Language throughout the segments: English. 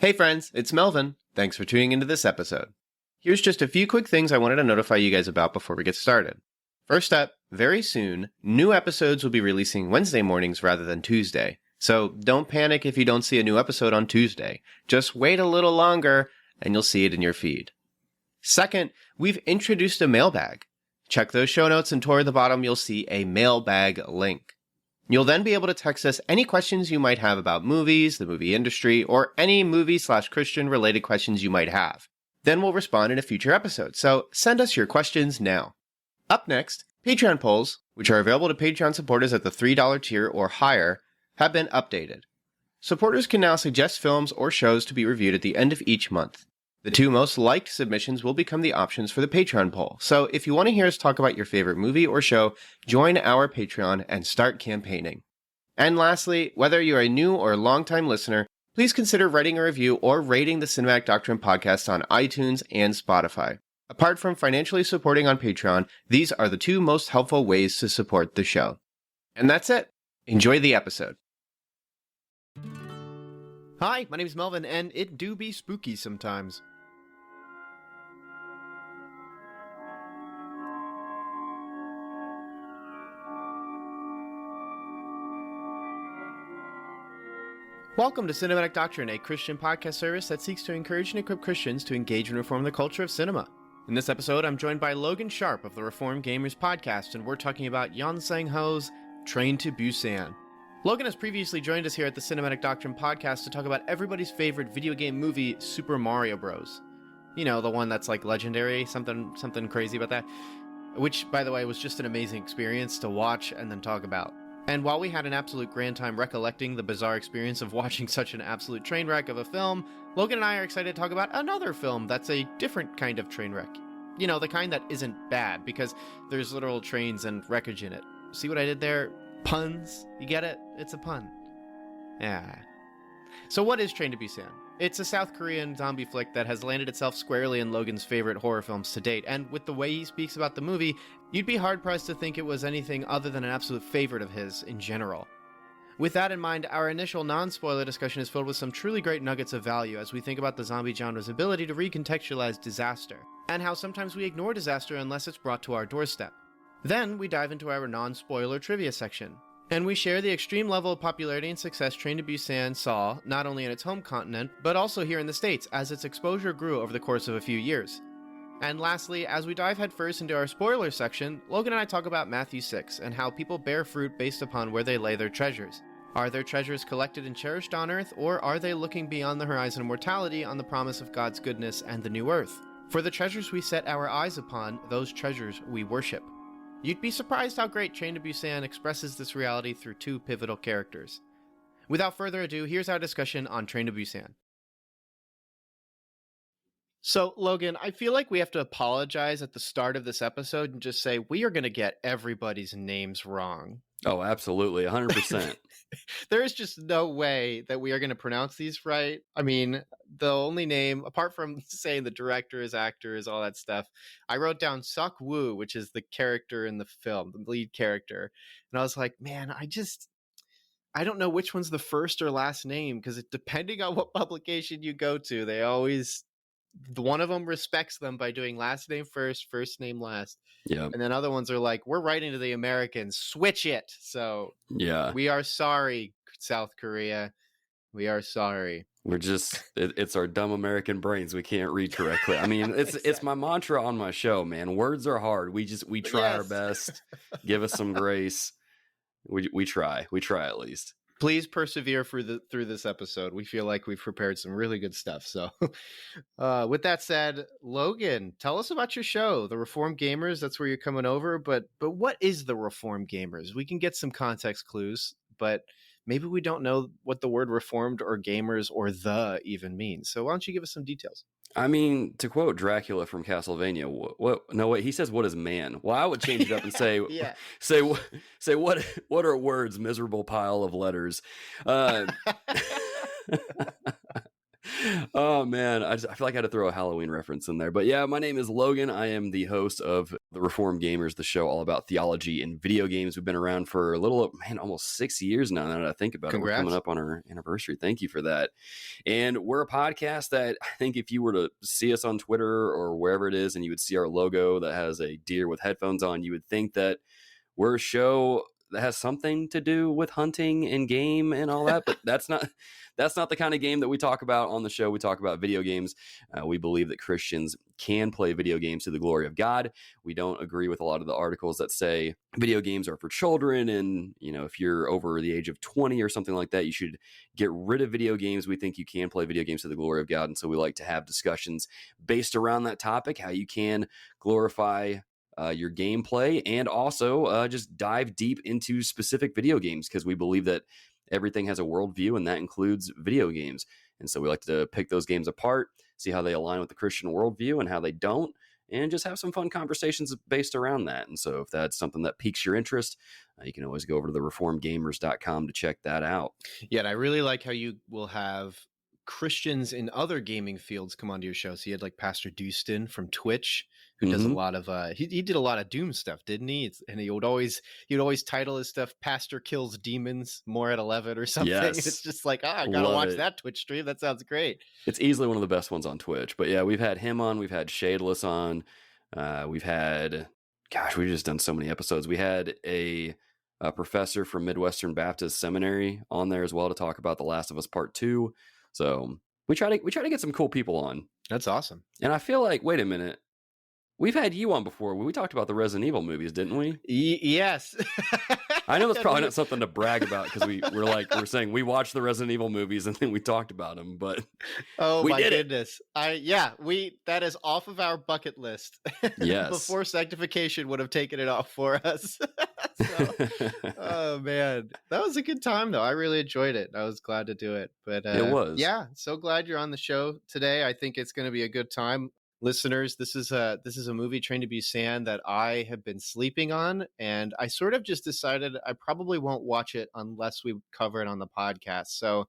Hey friends, it's Melvin. Thanks for tuning into this episode. Here's just a few quick things I wanted to notify you guys about before we get started. First up, very soon, new episodes will be releasing Wednesday mornings rather than Tuesday. So don't panic if you don't see a new episode on Tuesday. Just wait a little longer and you'll see it in your feed. Second, we've introduced a mailbag. Check those show notes and toward the bottom you'll see a mailbag link. You'll then be able to text us any questions you might have about movies, the movie industry, or any movie/Christian related questions you might have. Then we'll respond in a future episode, so send us your questions now. Up next, Patreon polls, which are available to Patreon supporters at the $3 tier or higher, have been updated. Supporters can now suggest films or shows to be reviewed at the end of each month. The two most liked submissions will become the options for the Patreon poll, so if you want to hear us talk about your favorite movie or show, join our Patreon and start campaigning. And lastly, whether you're a new or longtime listener, please consider writing a review or rating the Cinematic Doctrine podcast on iTunes and Spotify. Apart from financially supporting on Patreon, these are the two most helpful ways to support the show. And that's it. Enjoy the episode. Hi, my name is Melvin, and it do be spooky sometimes. Welcome to Cinematic Doctrine, a Christian podcast service that seeks to encourage and equip Christians to engage and reform the culture of cinema. In this episode, I'm joined by Logan Sharp of the Reformed Gamers podcast, and we're talking about Yon Sang-ho's Train to Busan. Logan has previously joined us here at the Cinematic Doctrine podcast to talk about everybody's favorite video game movie, Super Mario Bros. You know, the one that's like legendary, something crazy about that. Which, by the way, was just an amazing experience to watch and then talk about. And while we had an absolute grand time recollecting the bizarre experience of watching such an absolute train wreck of a film, Logan and I are excited to talk about another film that's a different kind of train wreck. You know, the kind that isn't bad, because there's literal trains and wreckage in it. See what I did there? Puns? You get it? It's a pun. Yeah. So what is Train to Busan? It's a South Korean zombie flick that has landed itself squarely in Logan's favorite horror films to date, and with the way he speaks about the movie, you'd be hard-pressed to think it was anything other than an absolute favorite of his in general. With that in mind, our initial non-spoiler discussion is filled with some truly great nuggets of value as we think about the zombie genre's ability to recontextualize disaster, and how sometimes we ignore disaster unless it's brought to our doorstep. Then, we dive into our non-spoiler trivia section, and we share the extreme level of popularity and success Train to Busan saw, not only in its home continent, but also here in the States, as its exposure grew over the course of a few years. And lastly, as we dive headfirst into our spoiler section, Logan and I talk about Matthew 6, and how people bear fruit based upon where they lay their treasures. Are their treasures collected and cherished on earth, or are they looking beyond the horizon of mortality on the promise of God's goodness and the new earth? For the treasures we set our eyes upon, those treasures we worship. You'd be surprised how great Train to Busan expresses this reality through two pivotal characters. Without further ado, here's our discussion on Train to Busan. So, Logan, I feel like we have to apologize at the start of this episode and just say we are going to get everybody's names wrong. Oh, absolutely. 100%. There is just no way that we are going to pronounce these right. I mean, the only name, apart from saying the directors, actors, all that stuff, I wrote down Suk Woo, which is the character in the film, the lead character. And I was like, man, I don't know which one's the first or last name, because depending on what publication you go to, they always... one of them respects them by doing last name first, first name last. Yeah. And then other ones are like, we're writing to the Americans, switch it. So yeah, we are sorry, South Korea. We are sorry. We're just, it's our dumb American brains. We can't read correctly. I mean, it's my mantra on my show, man. Words are hard. We try our best. Give us some grace. We try at least. Please persevere through this episode. We feel like we've prepared some really good stuff. So with that said, Logan, tell us about your show, The Reformed Gamers. That's where you're coming over. But what is The Reformed Gamers? We can get some context clues, but maybe we don't know what the word reformed or gamers or the even means. So why don't you give us some details? I mean, to quote Dracula from Castlevania, no, wait, he says, "What is man?" Well, I would change it up and say, say what are words? Miserable pile of letters. Oh man, I feel like I had to throw a Halloween reference in there. But yeah, my name is Logan. I am the host of the Reformed Gamers, the show all about theology and video games. We've been around for a little, man, almost 6 years now that I think about it. We're coming up on our anniversary. Thank you for that. And we're a podcast that I think if you were to see us on Twitter or wherever it is and you would see our logo that has a deer with headphones on, you would think that we're a show that has something to do with hunting and game and all that, but that's not the kind of game that we talk about on the show. We talk about video games. We believe that Christians can play video games to the glory of God. We don't agree with a lot of the articles that say video games are for children, and if you're over the age of 20 or something like that, you should get rid of video games. We think you can play video games to the glory of God, and so we like to have discussions based around that topic, how you can glorify your gameplay, and also just dive deep into specific video games, because we believe that everything has a worldview, and that includes video games. And so we like to pick those games apart, see how they align with the Christian worldview and how they don't, and just have some fun conversations based around that. And so if that's something that piques your interest, you can always go over to the reformgamers.com to check that out. Yeah, and I really like how you will have Christians in other gaming fields come onto your show. So you had like Pastor Dustin from Twitch, who does a lot of he did a lot of Doom stuff, didn't he? And he'd always title his stuff "Pastor Kills Demons More at 11" or something. Yes. It's just like, I gotta watch that Twitch stream. That sounds great. It's easily one of the best ones on Twitch. But yeah, we've had him on. We've had Shadeless on. We've had, we've just done so many episodes. We had a professor from Midwestern Baptist Seminary on there as well to talk about The Last of Us Part 2. So we try to get some cool people on. That's awesome. And I feel like, wait a minute, we've had you on before. We talked about the Resident Evil movies, didn't we? Yes. I know that's probably not something to brag about, because we're saying we watched the Resident Evil movies and then we talked about them, but my goodness. That is off of our bucket list. Yes. Before sanctification would have taken it off for us. Oh man, that was a good time though. I really enjoyed it. I was glad to do it. But it was. Yeah, so glad you're on the show today. I think it's going to be a good time. Listeners, this is a movie, Train to Busan, that I have been sleeping on, and I sort of just decided I probably won't watch it unless we cover it on the podcast. So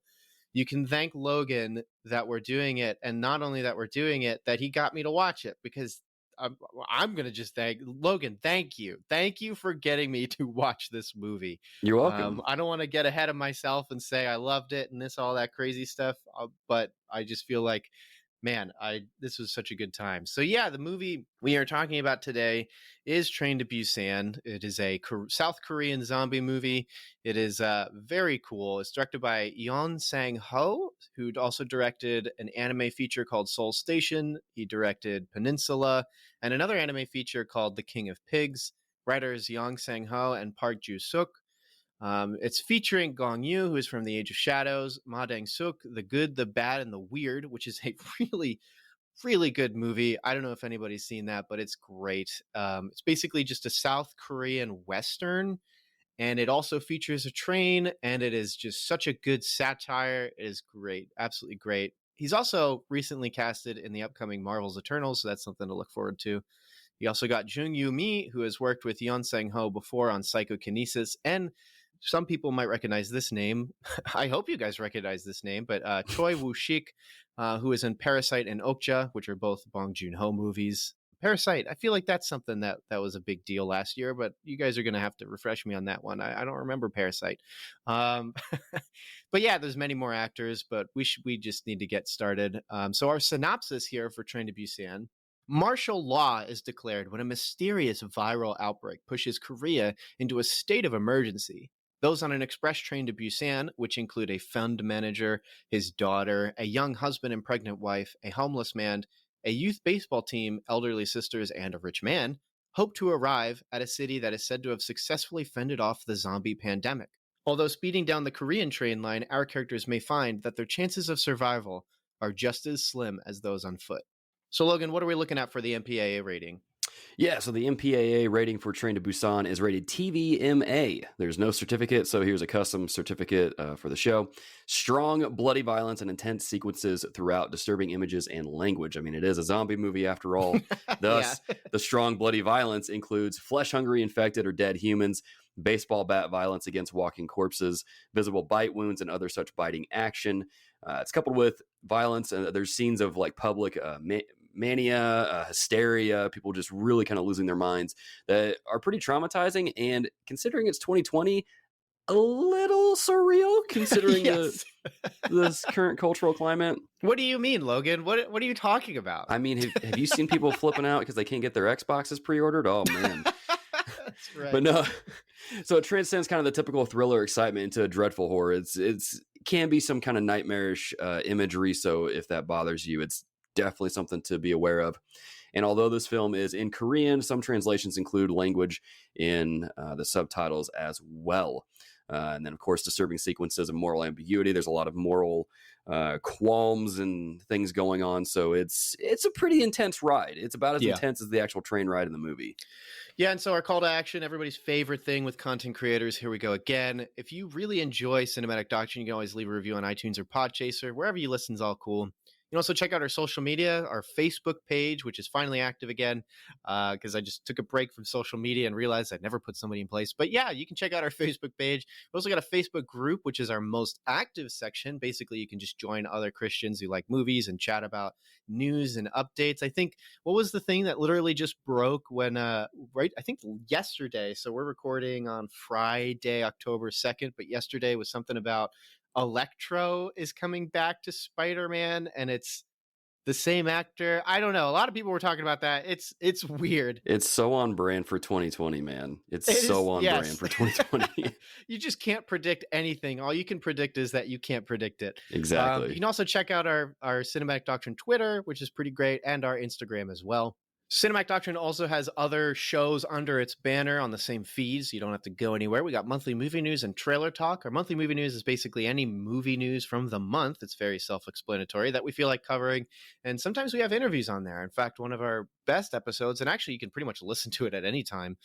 you can thank Logan that we're doing it, and not only that we're doing it, that he got me to watch it, because I'm going to just thank Logan. Thank you for getting me to watch this movie. You're welcome. I don't want to get ahead of myself and say I loved it and all that crazy stuff, but I just feel like, man, this was such a good time. So yeah, the movie we are talking about today is Train to Busan. It is a South Korean zombie movie. It is very cool. It's directed by Yeon Sang-ho, who also directed an anime feature called Seoul Station. He directed Peninsula and another anime feature called The King of Pigs. Writers Yeon Sang-ho and Park Ju-suk. It's featuring Gong Yoo, who is from The Age of Shadows, Ma Dang-suk, The Good, the Bad, and the Weird, which is a really, really good movie. I don't know if anybody's seen that, but it's great. It's basically just a South Korean Western, and it also features a train, and it is just such a good satire. It is great. Absolutely great. He's also recently casted in the upcoming Marvel's Eternals, so that's something to look forward to. You also got Jung Yoo Mi, who has worked with Yeon Sang-ho before on Psychokinesis, and some people might recognize this name. I hope you guys recognize this name, but Choi Woo-shik, who is in Parasite and Okja, which are both Bong Joon-ho movies. Parasite, I feel like that's something that was a big deal last year, but you guys are going to have to refresh me on that one. I don't remember Parasite. But yeah, there's many more actors, but we just need to get started. So our synopsis here for Train to Busan. Martial law is declared when a mysterious viral outbreak pushes Korea into a state of emergency. Those on an express train to Busan, which include a fund manager, his daughter, a young husband and pregnant wife, a homeless man, a youth baseball team, elderly sisters, and a rich man, hope to arrive at a city that is said to have successfully fended off the zombie pandemic. Although speeding down the Korean train line, our characters may find that their chances of survival are just as slim as those on foot. So, Logan, what are we looking at for the MPAA rating? Yeah, so the MPAA rating for Train to Busan is rated TVMA. There's no certificate, so here's a custom certificate for the show. Strong, bloody violence and intense sequences throughout, disturbing images and language. I mean, it is a zombie movie after all. Thus, the strong, bloody violence includes flesh-hungry, infected, or dead humans, baseball bat violence against walking corpses, visible bite wounds, and other such biting action. It's coupled with violence, and there's scenes of like public mania, hysteria, people just really kind of losing their minds that are pretty traumatizing. And considering it's 2020, a little surreal considering this current cultural climate. What do you mean, Logan? What are you talking about? I mean, have you seen people flipping out because they can't get their Xboxes pre-ordered? Oh man. That's right. But no, so it transcends kind of the typical thriller excitement into a dreadful horror. It can be some kind of nightmarish imagery. So if that bothers you, it's definitely something to be aware of. And although this film is in Korean, some translations include language in the subtitles as well. And then, of course, disturbing sequences of moral ambiguity. There's a lot of moral qualms and things going on. So it's a pretty intense ride. It's about as intense as the actual train ride in the movie. Yeah, and so our call to action, everybody's favorite thing with content creators, here we go again. If you really enjoy Cinematic Doctrine, you can always leave a review on iTunes or Podchaser. Wherever you listen is all cool. You can also check out our social media, our Facebook page, which is finally active again, because I just took a break from social media and realized I'd never put somebody in place. But yeah, you can check out our Facebook page. We also got a Facebook group, which is our most active section. Basically, you can just join other Christians who like movies and chat about news and updates. I think, what was the thing that literally just broke when, right, I think yesterday. So we're recording on Friday, October 2nd, but yesterday was something about Electro is coming back to Spider-Man, and it's the same actor. I don't know. A lot of people were talking about that. It's weird. It's so on brand for 2020, man. It's so on brand for 2020. You just can't predict anything. All you can predict is that you can't predict it. Exactly. You can also check out our Cinematic Doctrine Twitter, which is pretty great, and our Instagram as well. Cinematic Doctrine also has other shows under its banner on the same feeds. You don't have to go anywhere. We got monthly movie news and trailer talk. Our monthly movie news is basically any movie news from the month. It's very self-explanatory that we feel like covering. And sometimes we have interviews on there. In fact, one of our best episodes, and actually you can pretty much listen to it at any time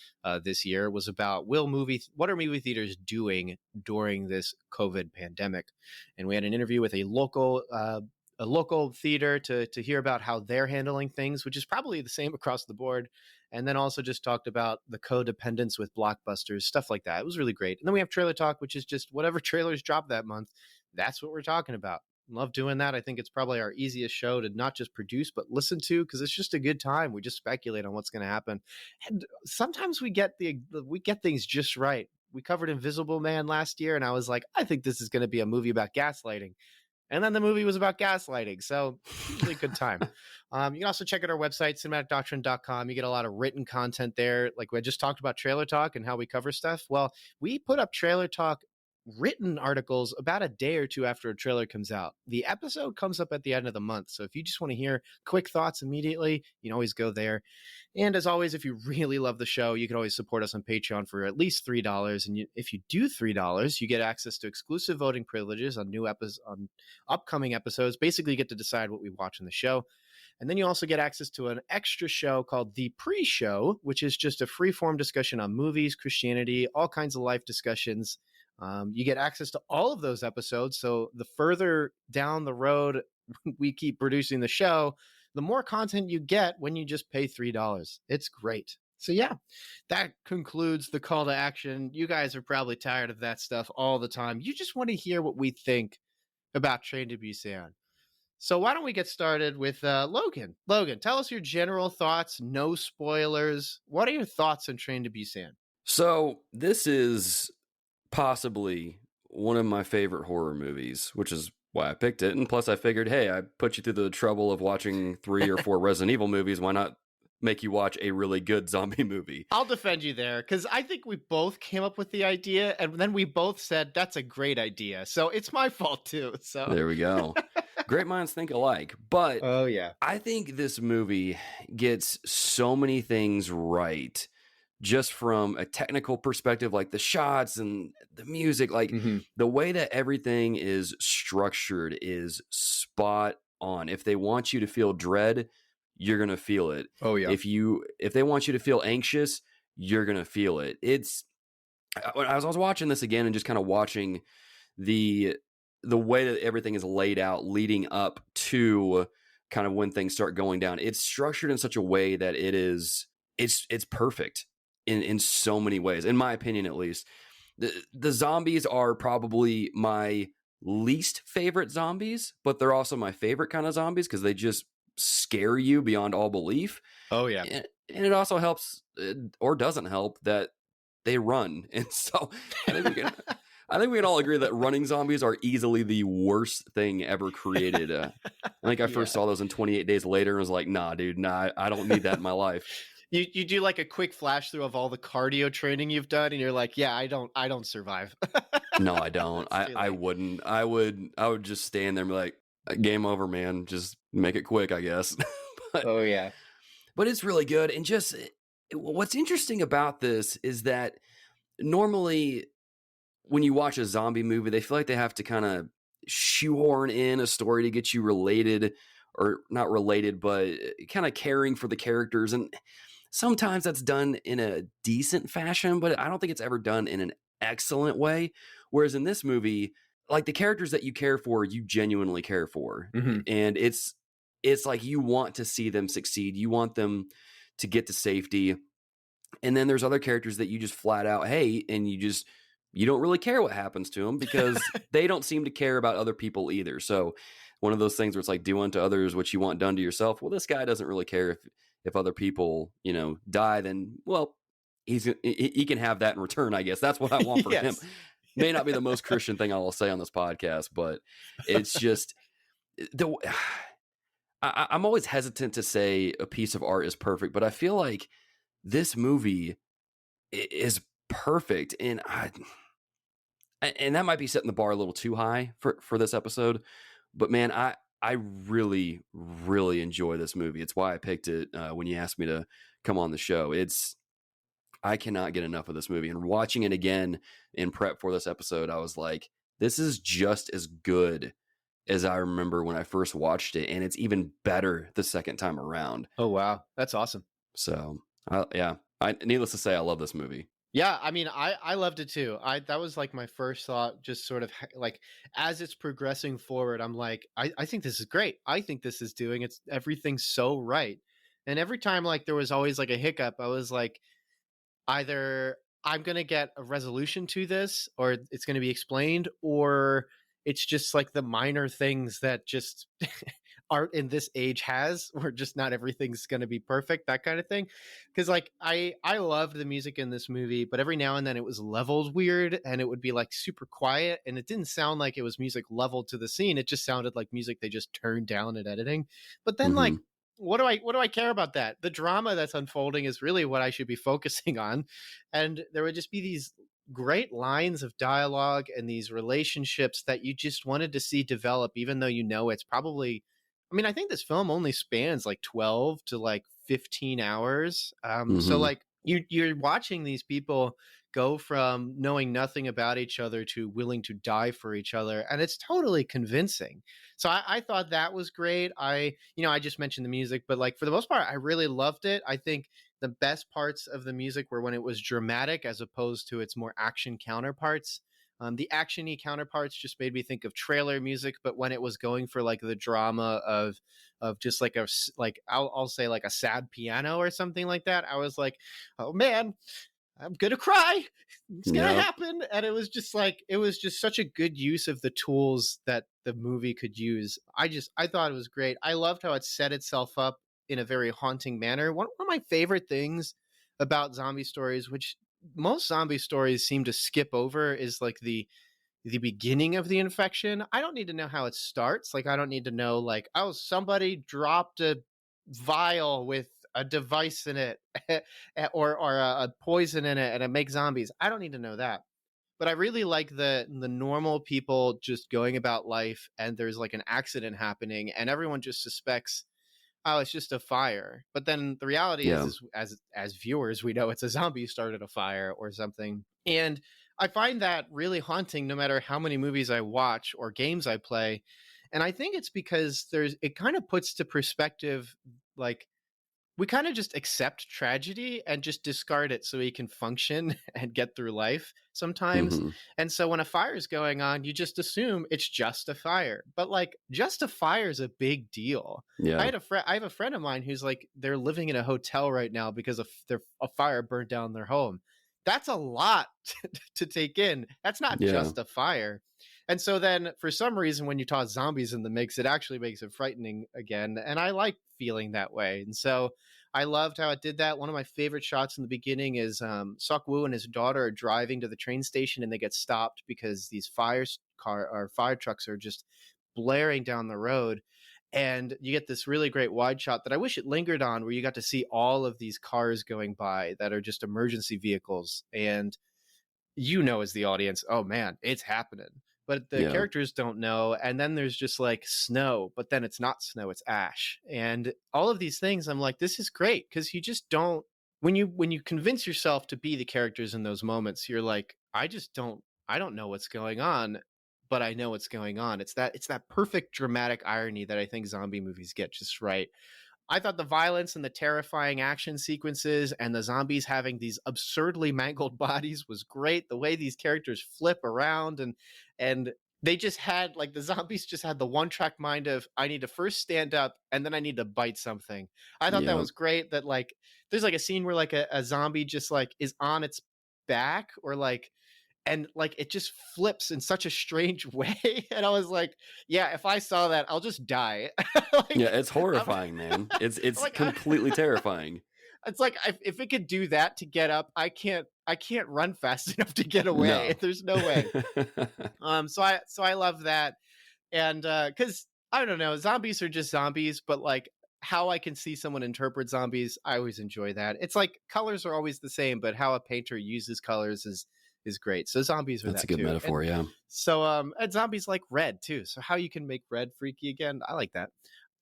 this year, was about what are movie theaters doing during this COVID pandemic? And we had an interview with a local theater to hear about how they're handling things, which is probably the same across the board. And then also just talked about the codependence with blockbusters, stuff like that. It was really great. And then we have Trailer Talk, which is just whatever trailers drop that month. That's what we're talking about. Love doing that. I think it's probably our easiest show to not just produce, but listen to, because it's just a good time. We just speculate on what's going to happen. And sometimes we get things just right. We covered Invisible Man last year, and I was like, I think this is going to be a movie about gaslighting. And then the movie was about gaslighting. So usually a good time. You can also check out our website, cinematicdoctrine.com. You get a lot of written content there. Like we just talked about Trailer Talk and how we cover stuff. Well, we put up Trailer Talk written articles about a day or two after a trailer comes out. The episode comes up at the end of the month. So if you just want to hear quick thoughts immediately, you can always go there. And as always, if you really love the show, you can always support us on Patreon for at least $3. And if you do $3, you get access to exclusive voting privileges on on upcoming episodes. Basically, you get to decide what we watch in the show. And then you also get access to an extra show called The Pre-Show, which is just a free-form discussion on movies, Christianity, all kinds of life discussions. You get access to all of those episodes. So the further down the road we keep producing the show, the more content you get when you just pay $3. It's great. So yeah, that concludes the call to action. You guys are probably tired of that stuff all the time. You just want to hear what we think about Train to Busan. So why don't we get started with Logan? Logan, tell us your general thoughts, no spoilers. What are your thoughts on Train to Busan? So this is possibly one of my favorite horror movies, which is why I picked it. And plus I figured, hey, I put you through the trouble of watching 3 or 4 Resident Evil movies. Why not make you watch a really good zombie movie? I'll defend you there, because I think we both came up with the idea, and then we both said, that's a great idea. So it's my fault too. So there we go. Great minds think alike. But oh yeah, I think this movie gets so many things right. Just from a technical perspective, like the shots and the music, like the way that everything is structured is spot on. If they want you to feel dread, you're going to feel it. Oh yeah. If they want you to feel anxious, you're going to feel it. When I was watching this again and just kind of watching the way that everything is laid out leading up to kind of when things start going down, it's structured in such a way that it's perfect. In so many ways, in my opinion, at least. The zombies are probably my least favorite zombies, but they're also my favorite kind of zombies because they just scare you beyond all belief. Oh yeah. And it also helps, or doesn't help, that they run. And so I think we can all agree that running zombies are easily the worst thing ever created. I think I first saw those in 28 Days Later and was like, nah, dude, nah, I don't need that in my life. You do like a quick flash through of all the cardio training you've done, and you're like, yeah, I don't survive. No, I don't. I wouldn't. I would just stand there and be like, game over, man. Just make it quick, I guess. Oh yeah. But it's really good. And just what's interesting about this is that normally when you watch a zombie movie, they feel like they have to kind of shoehorn in a story to get you related, or not related, but kind of caring for the characters. And sometimes that's done in a decent fashion, but I don't think it's ever done in an excellent way. Whereas in this movie, like, the characters that you care for, you genuinely care for. Mm-hmm. And it's like you want to see them succeed. You want them to get to safety. And then there's other characters that you just flat out hate, and you don't really care what happens to them because they don't seem to care about other people either. So one of those things where it's like, do unto others what you want done to yourself. Well, this guy doesn't really care if other people, die, then, well, he can have that in return, I guess. That's what I want for him. May not be the most Christian thing I will say on this podcast, but it's just I'm always hesitant to say a piece of art is perfect, but I feel like this movie is perfect. And that might be setting the bar a little too high for this episode, but man, I really, really enjoy this movie. It's why I picked it when you asked me to come on the show. I cannot get enough of this movie. And watching it again in prep for this episode, I was like, this is just as good as I remember when I first watched it. And it's even better the second time around. Oh, wow. That's awesome. So, needless to say, I love this movie. Yeah, I mean, I loved it too. That was like my first thought, just sort of like as it's progressing forward, I'm like, I think this is great. I think this is doing everything so right. And every time like there was always like a hiccup, I was like, either I'm going to get a resolution to this, or it's going to be explained, or it's just like the minor things that just art in this age has, where just not everything's going to be perfect, that kind of thing. Because like I loved the music in this movie, but every now and then it was leveled weird, and it would be like super quiet, and it didn't sound like it was music leveled to the scene. It just sounded like music they just turned down at editing. But then like, what do I care about that? The drama that's unfolding is really what I should be focusing on. And there would just be these great lines of dialogue and these relationships that you just wanted to see develop, even though it's probably, I mean, I think this film only spans like 12 to like 15 hours. So like you're watching these people go from knowing nothing about each other to willing to die for each other, and it's totally convincing. So I thought that was great. I just mentioned the music, but like for the most part, I really loved it. I think the best parts of the music were when it was dramatic as opposed to its more action counterparts. The action-y counterparts just made me think of trailer music, but when it was going for like the drama of just like I'll say like a sad piano or something like that, I was like, oh man, I'm gonna cry. It's gonna happen. And it was just such a good use of the tools that the movie could use. I thought it was great. I loved how it set itself up in a very haunting manner. One of my favorite things about zombie stories, which most zombie stories seem to skip over, is like the beginning of the infection. I don't need to know how it starts. Like, I don't need to know like, oh, somebody dropped a vial with a device in it or a poison in it and it makes zombies. I don't need to know that. But I really like the normal people just going about life, and there's like an accident happening and everyone just suspects, oh, it's just a fire. But then the reality is as viewers, we know it's a zombie started a fire or something. And I find that really haunting no matter how many movies I watch or games I play. And I think it's because it kind of puts to perspective, like, we kind of just accept tragedy and just discard it so we can function and get through life sometimes. And so when a fire is going on, you just assume it's just a fire. But like, just a fire is a big deal. Yeah. I have a friend of mine who's like, they're living in a hotel right now because a fire burnt down their home. That's a lot to take in. That's not just a fire. And so then for some reason, when you toss zombies in the mix, it actually makes it frightening again. And I like feeling that way. And so I loved how it did that. One of my favorite shots in the beginning is Seok-woo and his daughter are driving to the train station and they get stopped because these fire trucks are just blaring down the road. And you get this really great wide shot that I wish it lingered on, where you got to see all of these cars going by that are just emergency vehicles. And as the audience, oh man, it's happening. But the Yeah. characters don't know. And then there's just like snow, but then it's not snow, it's ash. And all of these things, I'm like, this is great, because you just don't, when you convince yourself to be the characters in those moments, you're like, I don't know what's going on, but I know what's going on. It's that perfect dramatic irony that I think zombie movies get just right. I thought the violence and the terrifying action sequences and the zombies having these absurdly mangled bodies was great. The way these characters flip around and they just had, like, the zombies just had the one track mind of, I need to first stand up and then I need to bite something. I thought that Yeah. was great, that like there's like a scene where like a zombie just like is on its back, or like, and like it just flips in such a strange way. And I was like, yeah, if I saw that, I'll just die. Yeah, Like, it's I'm, horrifying, man. It's like, completely terrifying. it's like, if it could do that to get up, I can't run fast enough to get away. No. There's no way. So I love that. And because I don't know, zombies are just zombies, but like how I can see someone interpret zombies, I always enjoy that. It's like colors are always the same, but how a painter uses colors is great. So zombies are That's a that good too. metaphor, yeah. So and zombies like red too. So how you can make red freaky again, I like that.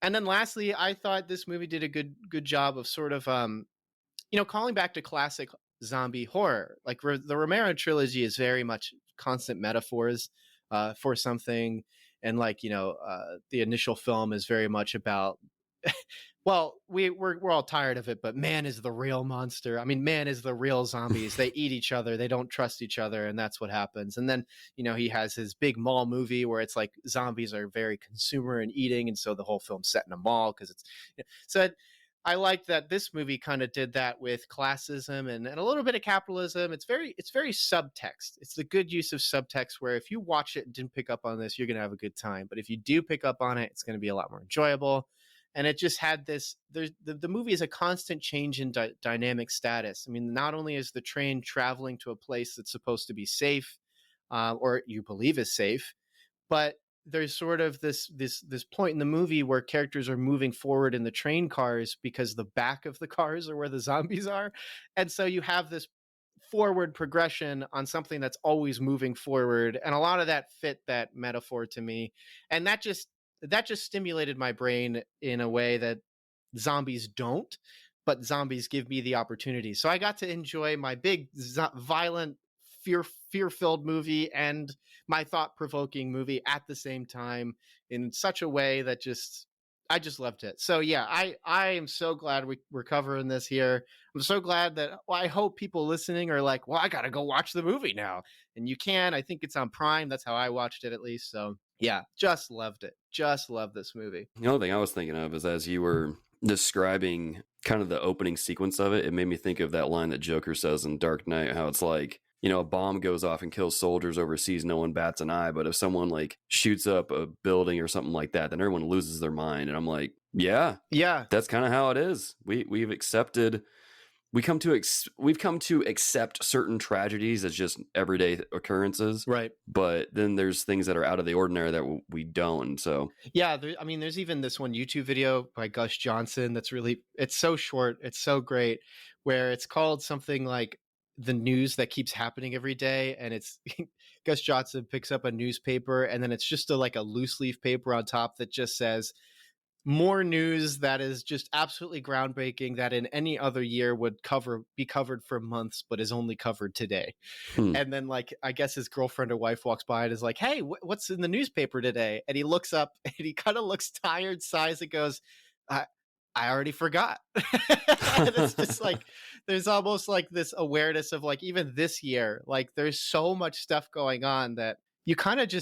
And then lastly, I thought this movie did a good job of sort of calling back to classic zombie horror. Like the Romero trilogy is very much constant metaphors for something, and like the initial film is very much about. Well, we're all tired of it, but man is the real monster. I mean, man is the real zombies. They eat each other. They don't trust each other, and that's what happens. And then he has his big mall movie where it's like zombies are very consumer and eating, and so the whole film's set in a mall because it's so. I like that this movie kind of did that with classism and a little bit of capitalism. It's very subtext. It's the good use of subtext where if you watch it and didn't pick up on this, you're going to have a good time. But if you do pick up on it, it's going to be a lot more enjoyable. And it just had this, the movie is a constant change in dynamic status. I mean, not only is the train traveling to a place that's supposed to be safe, or you believe is safe, but there's sort of this point in the movie where characters are moving forward in the train cars because the back of the cars are where the zombies are. And so you have this forward progression on something that's always moving forward, and a lot of that fit that metaphor to me. And that just stimulated my brain in a way that zombies don't, but zombies give me the opportunity. So I got to enjoy my big violent fear-filled movie and my thought-provoking movie at the same time in such a way that I just loved it. So yeah, I am so glad we're covering this here. I'm so glad that, well, I hope people listening are like, well, I gotta go watch the movie now. And you can. I think it's on Prime. That's how I watched it, at least. So yeah, just loved it. Just love this movie. The only thing I was thinking of is, as you were describing kind of the opening sequence of it, it made me think of that line that Joker says in Dark Knight, how it's like, a bomb goes off and kills soldiers overseas, no one bats an eye. But if someone like shoots up a building or something like that, then everyone loses their mind. And I'm like, yeah, that's kind of how it is. We've accepted. We've come to accept certain tragedies as just everyday occurrences, right? But then there's things that are out of the ordinary that we don't. So yeah, there's even this one YouTube video by Gus Johnson that's it's so short, it's so great, where it's called something like the news that keeps happening every day, and it's Gus Johnson picks up a newspaper, and then it's just like a loose leaf paper on top that just says more news that is just absolutely groundbreaking that in any other year would be covered for months, but is only covered today. And then, like, I guess his girlfriend or wife walks by and is like, hey, what's in the newspaper today? And he looks up and he kind of looks tired, sighs, and goes, I already forgot. And it's just like, there's almost like this awareness of like, even this year, like there's so much stuff going on that you kind of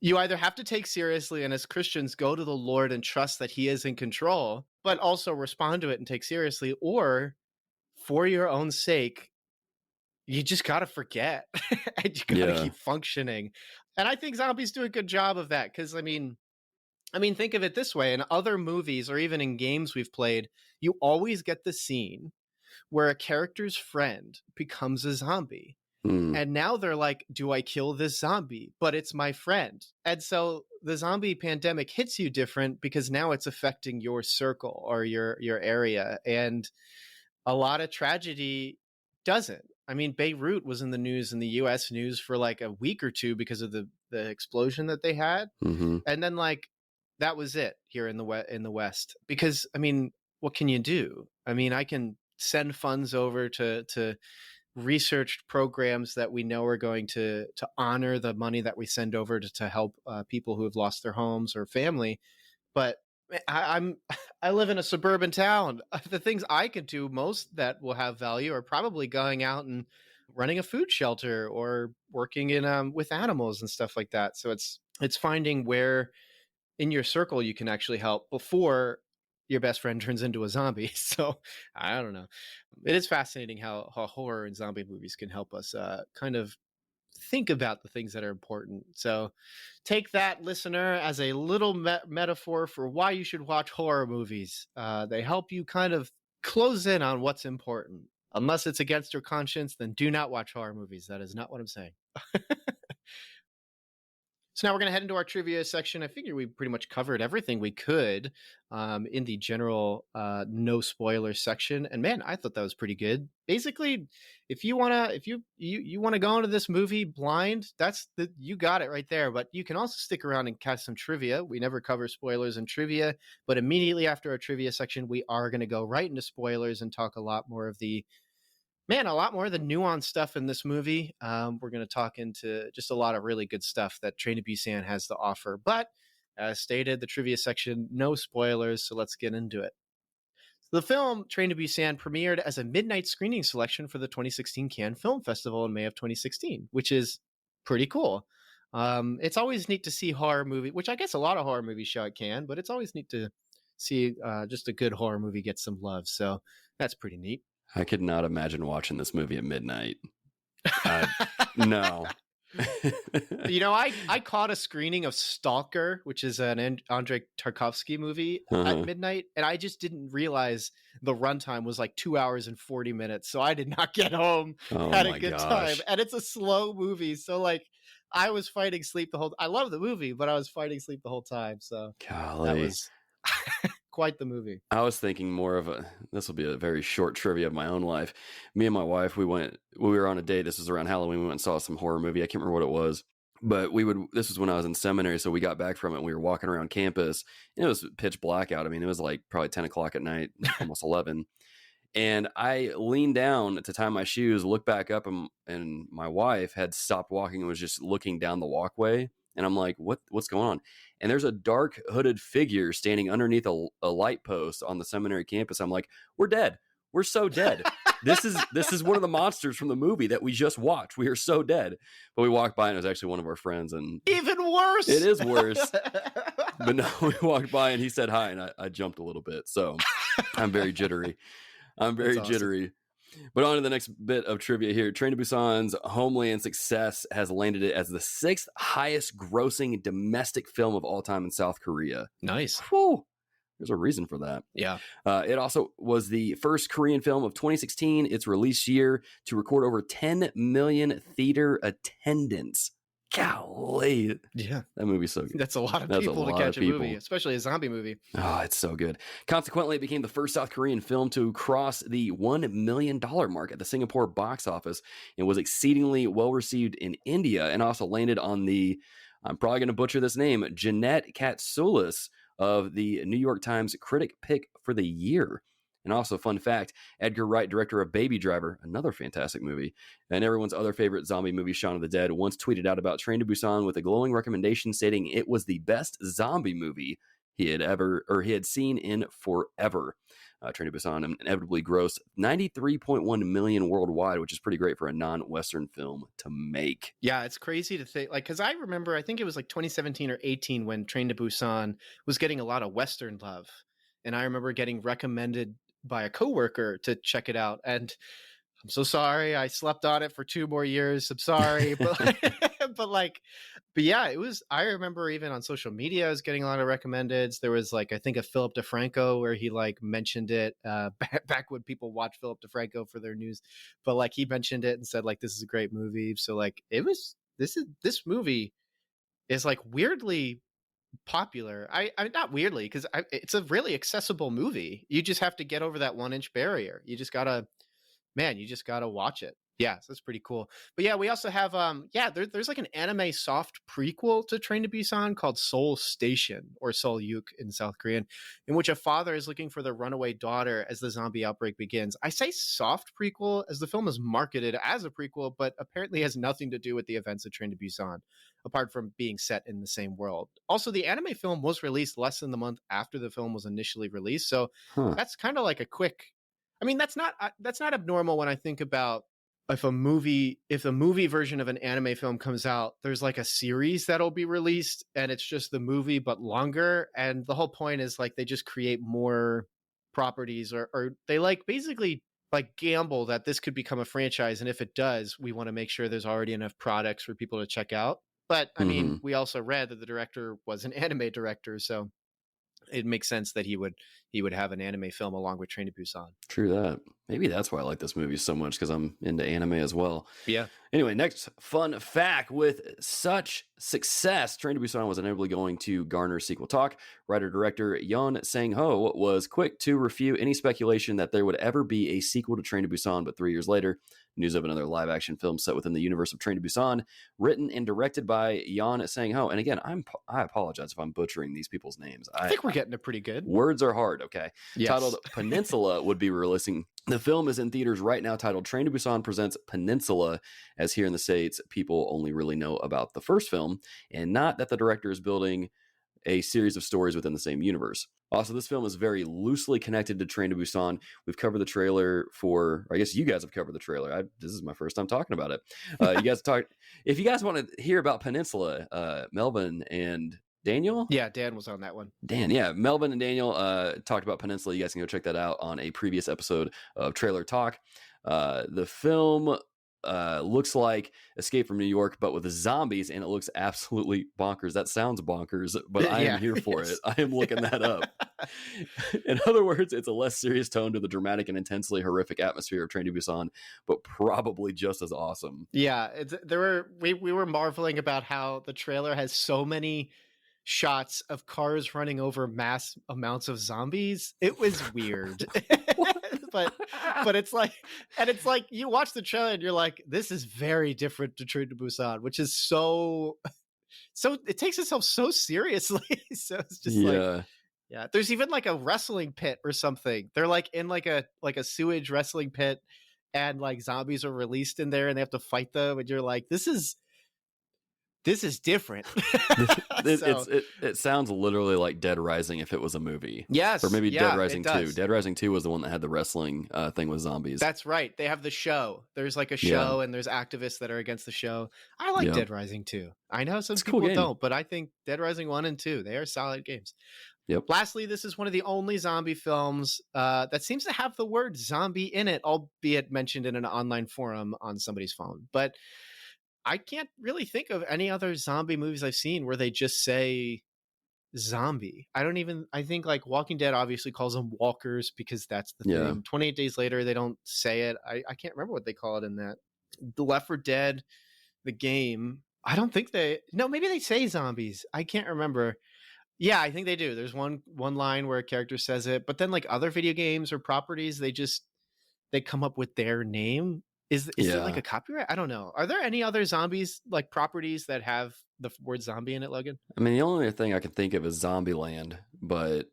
you either have to take seriously and as Christians go to the Lord and trust that he is in control, but also respond to it and take seriously, or for your own sake, you just got to forget and you got to keep functioning. And I think zombies do a good job of that because I mean, think of it this way: in other movies or even in games we've played, you always get the scene where a character's friend becomes a zombie. Mm, And now they're like, do I kill this zombie? But it's my friend. And so the zombie pandemic hits you different because now it's affecting your circle or your area. And a lot of tragedy doesn't. I mean, Beirut was in the news, in the US news, for like a week or two because of the explosion that they had. hmm And then like that was it here in the West. Because I mean, what can you do? I mean, I can send funds over to researched programs that we know are going to honor the money that we send over to help people who have lost their homes or family. But I'm I live in a suburban town. The things I could do most that will have value are probably going out and running a food shelter or working in with animals and stuff like that. So it's finding where in your circle you can actually help before your best friend turns into a zombie. So I don't know. It is fascinating how horror and zombie movies can help us kind of think about the things that are important. So take that, listener, as a little metaphor for why you should watch horror movies. They help you kind of close in on what's important. Unless it's against your conscience, then do not watch horror movies. That is not what I'm saying. So now we're going to head into our trivia section. I figure we pretty much covered everything we could in the general no spoiler section. And man, I thought that was pretty good. Basically, if you want to, if you want to go into this movie blind, you got it right there. But you can also stick around and catch some trivia. We never cover spoilers and trivia, but immediately after our trivia section, we are going to go right into spoilers and talk a lot more of the nuanced stuff in this movie. We're going to talk into just a lot of really good stuff that Train to Busan has to offer. But as stated, the trivia section, no spoilers. So let's get into it. The film Train to Busan premiered as a midnight screening selection for the 2016 Cannes Film Festival in May of 2016, which is pretty cool. It's always neat to see horror movie, which I guess a lot of horror movies show at Cannes, but it's always neat to see just a good horror movie get some love. So that's pretty neat. I could not imagine watching this movie at midnight. No. I caught a screening of Stalker, which is an Andrei Tarkovsky movie at midnight, and I just didn't realize the runtime was like 2 hours and 40 minutes. So I did not get home at a good time. And it's a slow movie. So like I was fighting sleep I love the movie, but I was fighting sleep the whole time. So Golly. That was quite the movie. I was thinking more of this will be a very short trivia of my own life. Me and my wife, we were on a date. This was around Halloween. We went and saw some horror movie. I can't remember what it was, but this was when I was in seminary. So we got back from it and we were walking around campus and it was pitch black out. I mean, it was like probably 10 o'clock at night, almost 11. And I leaned down to tie my shoes, looked back up, and my wife had stopped walking and was just looking down the walkway. And I'm like, what's going on? And there's a dark hooded figure standing underneath a light post on the seminary campus. I'm like, we're dead. We're so dead. This is one of the monsters from the movie that we just watched. We are so dead. But we walked by and it was actually one of our friends. And even worse. It is worse. But no, we walked by and he said hi and I jumped a little bit. So I'm very jittery. That's awesome. Jittery. But on to the next bit of trivia here. Train to Busan's Homeland success has landed it as the 6th highest grossing domestic film of all time in South Korea. Nice. Whew. There's a reason for that. Yeah. It also was the first Korean film of 2016, its release year, to record over 10 million theater attendance. Golly. Yeah. That movie's so good. That's a lot of people to catch a movie, especially a zombie movie. Oh, it's so good. Consequently, it became the first South Korean film to cross the $1 million mark at the Singapore box office and was exceedingly well received in India and also landed on the, I'm probably going to butcher this name, Jeanette Katsoulis of the New York Times Critic Pick for the year. And also, fun fact, Edgar Wright, director of Baby Driver, another fantastic movie, and everyone's other favorite zombie movie, Shaun of the Dead, once tweeted out about Train to Busan with a glowing recommendation stating it was the best zombie movie he had seen in forever. Train to Busan inevitably grossed $93.1 million worldwide, which is pretty great for a non-Western film to make. Yeah, it's crazy to think, like, because I remember, I think it was like 2017 or 18 when Train to Busan was getting a lot of Western love. And I remember getting recommended by a coworker to check it out, and I'm so sorry I slept on it for 2 more years. I'm sorry, but but yeah, it was. I remember even on social media, I was getting a lot of recommendeds. There was like I think a Philip DeFranco where he like mentioned it back when people watched Philip DeFranco for their news, but like he mentioned it and said like this is a great movie. So like it was. This movie is like weirdly popular. I not weirdly because it's a really accessible movie. You just have to get over that 1 inch barrier. You just gotta watch it. Yeah, so that's pretty cool. But yeah, we also have there's like an anime soft prequel to Train to Busan called Seoul Station or Seoul Yuk in South Korean, in which a father is looking for their runaway daughter as the zombie outbreak begins. I say soft prequel as the film is marketed as a prequel, but apparently has nothing to do with the events of Train to Busan, apart from being set in the same world. Also, the anime film was released less than the month after the film was initially released, so that's kind of like a quick. I mean, that's not abnormal when I think about if the movie version of an anime film comes out, there's like a series that'll be released and it's just the movie but longer. And the whole point is like they just create more properties or they like basically like gamble that this could become a franchise. And if it does, we want to make sure there's already enough products for people to check out. But I mean, we also read that the director was an anime director, so it makes sense that he would have an anime film along with Train to Busan. True that. Maybe that's why I like this movie so much, because I'm into anime as well. Yeah. Anyway, next fun fact. With such success, Train to Busan was inevitably going to garner sequel talk. Writer-director Yeon Sang-ho was quick to refute any speculation that there would ever be a sequel to Train to Busan, but 3 years later, news of another live-action film set within the universe of Train to Busan, written and directed by Yeon Sang-ho. And again, I apologize if I'm butchering these people's names. I think we're getting it pretty good. Words are hard, okay? Yes. Titled Peninsula would be releasing. The film is in theaters right now, titled Train to Busan Presents Peninsula, as here in the States, people only really know about the first film, and not that the director is building a series of stories within the same universe. Also, this film is very loosely connected to Train to Busan. We've covered the trailer for, or I guess you guys have covered the trailer. This is my first time talking about it. If you guys want to hear about Peninsula, Melvin and Daniel? Yeah, Dan was on that one. Dan, yeah. Melvin and Daniel talked about Peninsula. You guys can go check that out on a previous episode of Trailer Talk. The film looks like Escape from New York, but with zombies, and it looks absolutely bonkers. That sounds bonkers, but I am here for it. I am looking that up. In other words, it's a less serious tone to the dramatic and intensely horrific atmosphere of Train to Busan, but probably just as awesome. Yeah, we were marveling about how the trailer has so many shots of cars running over mass amounts of zombies. It was weird. but it's like you watch the trailer and you're like, this is very different to Train to Busan, which is so it takes itself so seriously. So it's just yeah, there's even like a wrestling pit or something. They're like in like a sewage wrestling pit, and like zombies are released in there and they have to fight them, and you're like, this is different. It sounds literally like Dead Rising if it was a movie. Yes. Or maybe Dead Rising 2. Dead Rising 2 was the one that had the wrestling thing with zombies. That's right. They have the show. There's like a show and there's activists that are against the show. I like Dead Rising 2. I know some people don't, but I think Dead Rising 1 and 2, they are solid games. Yep. Lastly, this is one of the only zombie films that seems to have the word zombie in it, albeit mentioned in an online forum on somebody's phone. But I can't really think of any other zombie movies I've seen where they just say zombie. I think like Walking Dead obviously calls them walkers because that's the thing. 28 Days Later, they don't say it. I can't remember what they call it in that. The Left 4 Dead, the game, I don't think maybe they say zombies. I can't remember. Yeah, I think they do. There's one line where a character says it, but then like other video games or properties, they come up with their name. Is there like a copyright? I don't know. Are there any other zombies like properties that have the word zombie in it, Logan? I mean, the only thing I can think of is Zombieland, but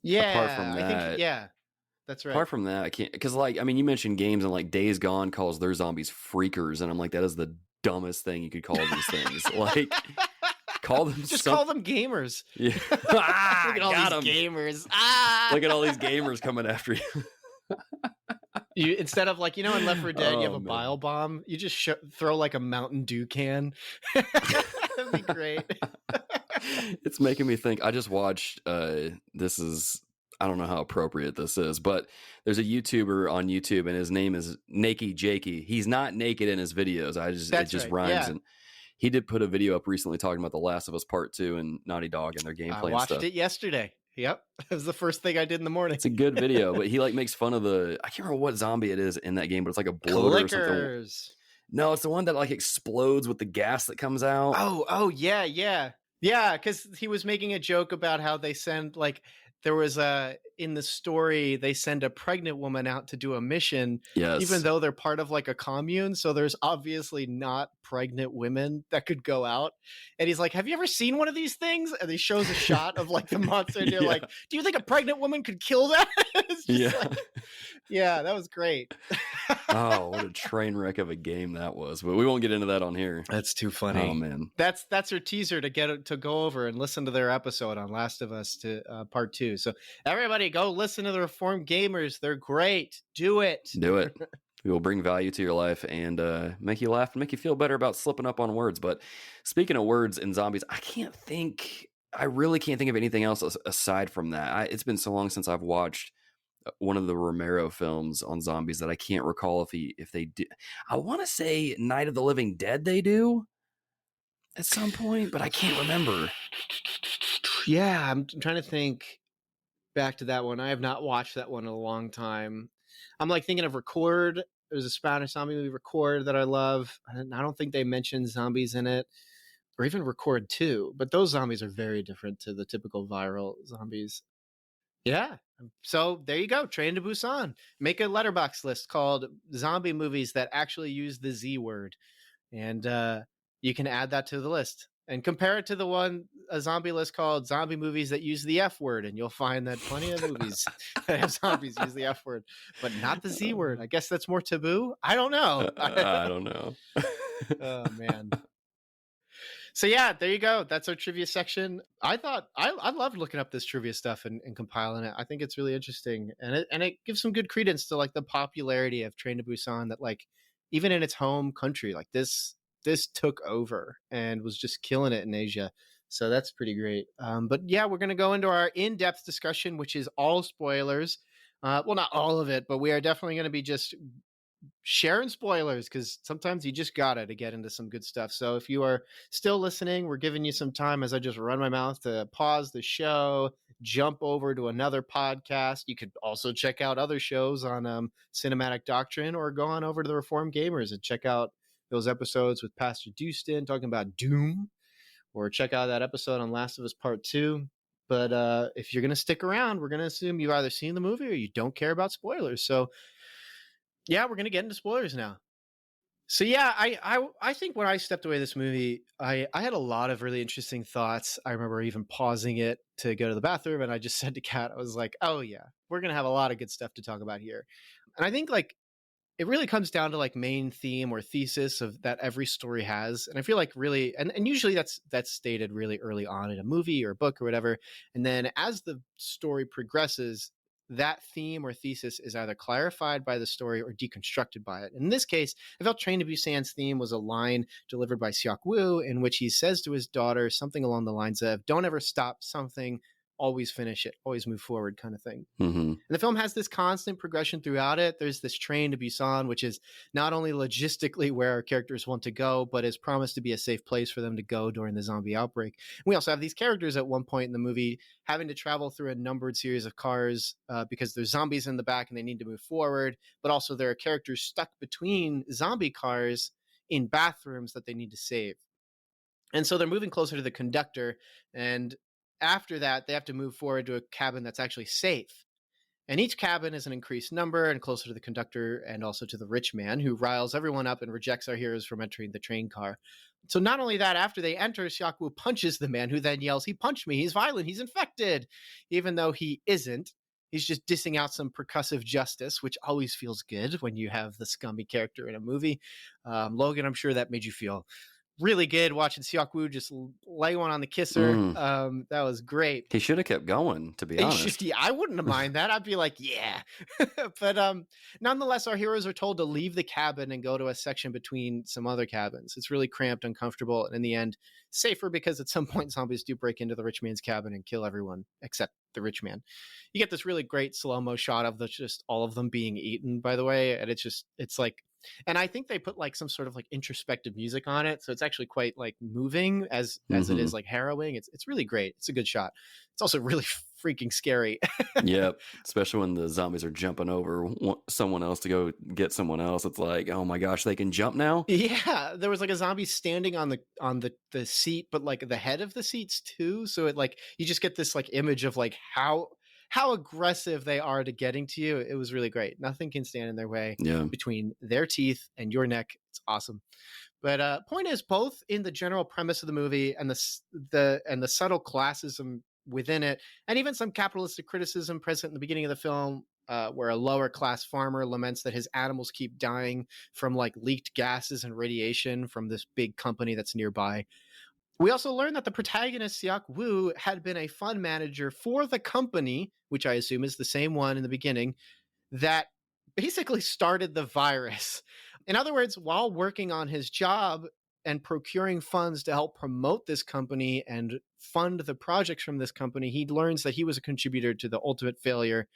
apart from that, that's right. Apart from that, I can't, because like, I mean, you mentioned games and like Days Gone calls their zombies freakers, and I'm like, that is the dumbest thing you could call these things. Like, call them call them gamers. Yeah. Look at all these gamers. Look at all these gamers coming after you. You instead of like, in Left 4 Dead, you have a bile bomb. You just throw like a Mountain Dew can. That'd be great. It's making me think. I just watched. I don't know how appropriate this is, but there's a YouTuber on YouTube, and his name is Nakey Jakey. He's not naked in his videos. It just rhymes. Yeah. And he did put a video up recently talking about The Last of Us Part 2 and Naughty Dog and their gameplay and stuff. I watched it yesterday. Yep. It was the first thing I did in the morning. It's a good video, but he like makes fun of I can't remember what zombie it is in that game, but it's like a bloater or something. No, it's the one that like explodes with the gas that comes out. Oh, yeah. Yeah, because he was making a joke about how they send like there was in the story they send a pregnant woman out to do a mission, even though they're part of like a commune, so there's obviously not pregnant women that could go out. And he's like, have you ever seen one of these things? And he shows a shot of like the monster and you're like, do you think a pregnant woman could kill that? Yeah, that was great. Oh, what a train wreck of a game that was. But we won't get into that on here. That's too funny. Oh man, that's her teaser to get to go over and listen to their episode on Last of Us Part 2. So everybody go listen to the Reformed Gamers. They're great. Do it. We will bring value to your life and make you laugh and make you feel better about slipping up on words. But speaking of words and zombies, I really can't think of anything else aside from that. It's been so long since I've watched one of the Romero films on zombies that I can't recall if they do. I want to say Night of the Living Dead they do at some point, but I can't remember. Yeah, I'm trying to think back to that one. I have not watched that one in a long time. I'm like thinking of Record. There's a Spanish zombie movie, Record, that I love. And I don't think they mentioned zombies in it, or even Record 2. But those zombies are very different to the typical viral zombies. Yeah. So there you go. Train to Busan. Make a letterbox list called zombie movies that actually use the Z word. And you can add that to the list and compare it to a zombie list called zombie movies that use the F word. And you'll find that plenty of movies that have zombies use the F word, but not the Z word. I guess that's more taboo. I don't know. I don't know. Oh, man. So yeah, there you go. That's our trivia section. I thought I loved looking up this trivia stuff and compiling it. I think it's really interesting, and it gives some good credence to like the popularity of Train to Busan. That like even in its home country, like this took over and was just killing it in Asia. So that's pretty great. But yeah, we're gonna go into our in-depth discussion, which is all spoilers. Well, not all of it, but we are definitely going to be just sharing spoilers because sometimes you just gotta to get into some good stuff. So if you are still listening, we're giving you some time as I just run my mouth to pause the show, jump over to another podcast. You could also check out other shows on Cinematic Doctrine, or go on over to the Reformed Gamers and check out those episodes with Pastor Dustin talking about Doom, or check out that episode on Last of Us Part 2. But if you're going to stick around, we're going to assume you've either seen the movie or you don't care about spoilers. So yeah, we're going to get into spoilers now. So yeah, I think when I stepped away this movie, I had a lot of really interesting thoughts. I remember even pausing it to go to the bathroom, and I just said to Kat, I was like, oh yeah, we're going to have a lot of good stuff to talk about here. And I think like it really comes down to like main theme or thesis of that every story has. And I feel like really, and usually that's stated really early on in a movie or a book or whatever. And then as the story progresses, that theme or thesis is either clarified by the story or deconstructed by it. In this case, I felt Train to Busan's theme was a line delivered by Seok Woo in which he says to his daughter something along the lines of, don't ever stop something, always finish it, always move forward, kind of thing. Mm-hmm. And the film has this constant progression throughout it. There's this train to Busan, which is not only logistically where our characters want to go, but is promised to be a safe place for them to go during the zombie outbreak. And we also have these characters at one point in the movie having to travel through a numbered series of cars because there's zombies in the back and they need to move forward. But also there are characters stuck between zombie cars in bathrooms that they need to save. And so they're moving closer to the conductor, and after that, they have to move forward to a cabin that's actually safe. And each cabin is an increased number and closer to the conductor and also to the rich man who riles everyone up and rejects our heroes from entering the train car. So not only that, after they enter, Seok-woo punches the man who then yells, he punched me, he's violent, he's infected. Even though he isn't, he's just dissing out some percussive justice, which always feels good when you have the scummy character in a movie. Logan, I'm sure that made you feel really good watching Seok Woo just lay one on the kisser. That was great. He should have kept going, to be honest. I wouldn't have minded that. I'd be like, yeah. But nonetheless, our heroes are told to leave the cabin and go to a section between some other cabins. It's really cramped, uncomfortable, and in the end, safer because at some point zombies do break into the rich man's cabin and kill everyone except the rich man. You get this really great slow-mo shot of just all of them being eaten, by the way, and it's like And I think they put like some sort of like introspective music on it, so it's actually quite like moving as it is like harrowing. It's really great. It's a good shot. It's also really freaking scary. Yep, especially when the zombies are jumping over someone else to go get someone else. It's like, oh my gosh, they can jump now. Yeah, there was like a zombie standing on the seat, but like the head of the seats too. So it like you just get this like image of like how aggressive they are to getting to you. It was really great. Nothing can stand in their way Yeah. between their teeth and your neck. It's awesome. But point is, both in the general premise of the movie and the subtle classism within it, and even some capitalistic criticism present in the beginning of the film, where a lower class farmer laments that his animals keep dying from like leaked gases and radiation from this big company that's nearby. We also learned that the protagonist, Seok Woo, had been a fund manager for the company, which I assume is the same one in the beginning, that basically started the virus. In other words, while working on his job and procuring funds to help promote this company and fund the projects from this company, he learns that he was a contributor to the ultimate failure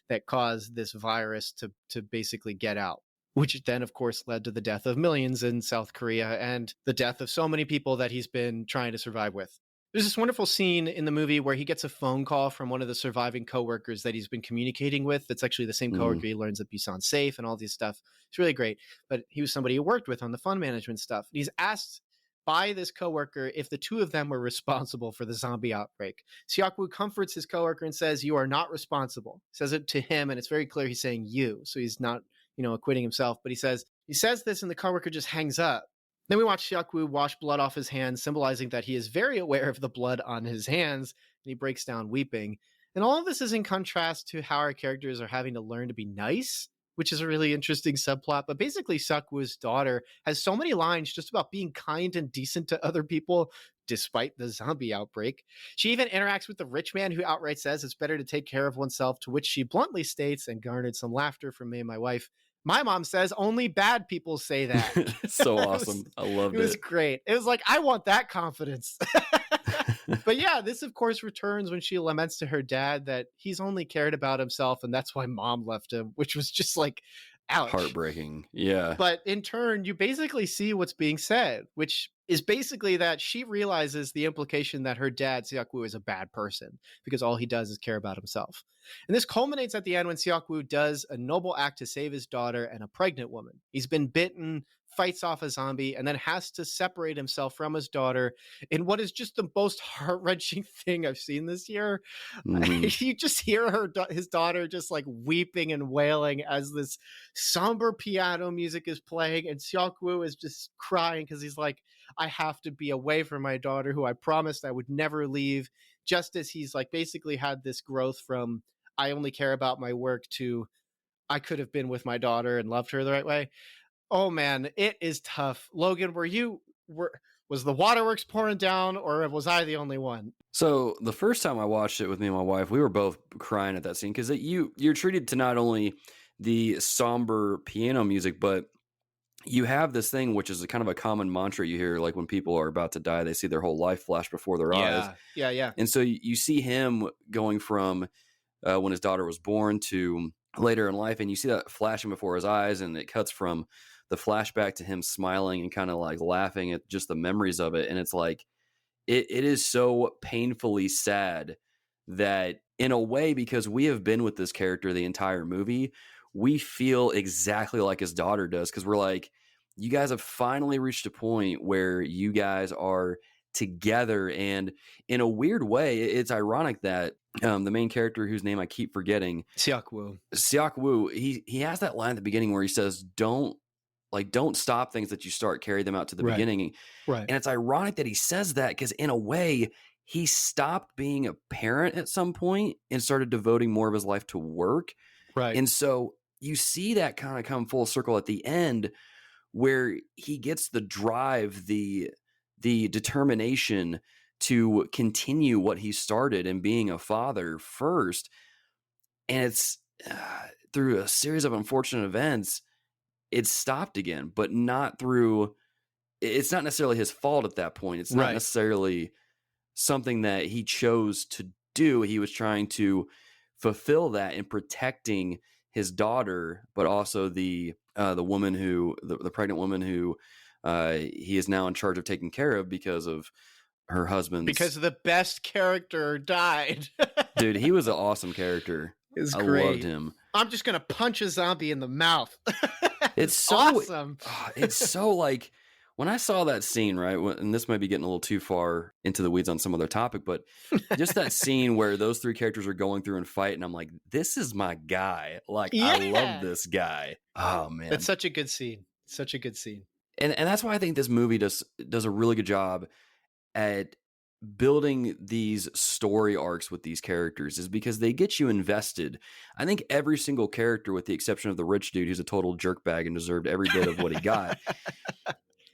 that caused this virus to basically get out, which then, of course, led to the death of millions in South Korea and the death of so many people that he's been trying to survive with. There's this wonderful scene in the movie where he gets a phone call from one of the surviving coworkers that he's been communicating with. That's actually the same coworker he learns that Busan's safe and all these stuff. It's really great. But he was somebody he worked with on the fund management stuff. He's asked by this coworker if the two of them were responsible for the zombie outbreak. Seok-woo comforts his coworker and says, "You are not responsible." He says it to him, and it's very clear he's saying you. So he's not, acquitting himself. But he says this, and the coworker just hangs up. Then we watch Seok-woo wash blood off his hands, symbolizing that he is very aware of the blood on his hands, and he breaks down weeping. And all of this is in contrast to how our characters are having to learn to be nice, which is a really interesting subplot. But basically, Seok-woo's daughter has so many lines just about being kind and decent to other people, despite the zombie outbreak. She even interacts with the rich man who outright says it's better to take care of oneself, to which she bluntly states, and garnered some laughter from me and my wife, "My mom says only bad people say that." So awesome. I loved it. It was great. It was like, I want that confidence. But yeah, this of course returns when she laments to her dad that he's only cared about himself and that's why mom left him, which was just like, ouch. Heartbreaking. Yeah. But in turn, you basically see what's being said, which is basically that she realizes the implication that her dad, Seok-woo, is a bad person because all he does is care about himself. And this culminates at the end when Seok-woo does a noble act to save his daughter and a pregnant woman. He's been bitten, fights off a zombie, and then has to separate himself from his daughter in what is just the most heart-wrenching thing I've seen this year. You just hear his daughter just like weeping and wailing as this somber piano music is playing, and Seok-woo is just crying because he's like, I have to be away from my daughter who I promised I would never leave, just as he's like basically had this growth from I only care about my work to I could have been with my daughter and loved her the right way. Oh man, it is tough. Logan, was the waterworks pouring down or was I the only one? So the first time I watched it with me and my wife, we were both crying at that scene because you're treated to not only the somber piano music, but you have this thing, which is a kind of a common mantra you hear, like when people are about to die, they see their whole life flash before their eyes. Yeah. And so you see him going from when his daughter was born to later in life, and you see that flashing before his eyes, and it cuts from the flashback to him smiling and kind of like laughing at just the memories of it. And it's like, it is so painfully sad that in a way, because we have been with this character the entire movie, we feel exactly like his daughter does. Cause we're like, you guys have finally reached a point where you guys are together. And in a weird way, it's ironic that the main character whose name I keep forgetting, Seok-woo, he has that line at the beginning where he says, don't stop things that you start, carry them out to the beginning. Right. And it's ironic that he says that because in a way he stopped being a parent at some point and started devoting more of his life to work. Right. And so you see that kind of come full circle at the end where he gets the drive, the determination to continue what he started and being a father first. And it's through a series of unfortunate events, it's stopped again, but not through, it's not necessarily his fault at that point. It's not necessarily something that he chose to do. He was trying to fulfill that in protecting his daughter, but also the the woman who the pregnant woman who he is now in charge of taking care of because of her husband's. Because the best character died. Dude, he was an awesome character. It's I great. loved him. I'm just gonna punch a zombie in the mouth. It's so awesome. It's so like when I saw that scene, right? And this might be getting a little too far into the weeds on some other topic, but just that scene where those three characters are going through and fight, and I'm like, this is my guy. Like, I love this guy. Oh man, it's such a good scene. Such a good scene. And that's why I think this movie does a really good job at building these story arcs with these characters, is because they get you invested. I think every single character, with the exception of the rich dude who's a total jerkbag and deserved every bit of what he got,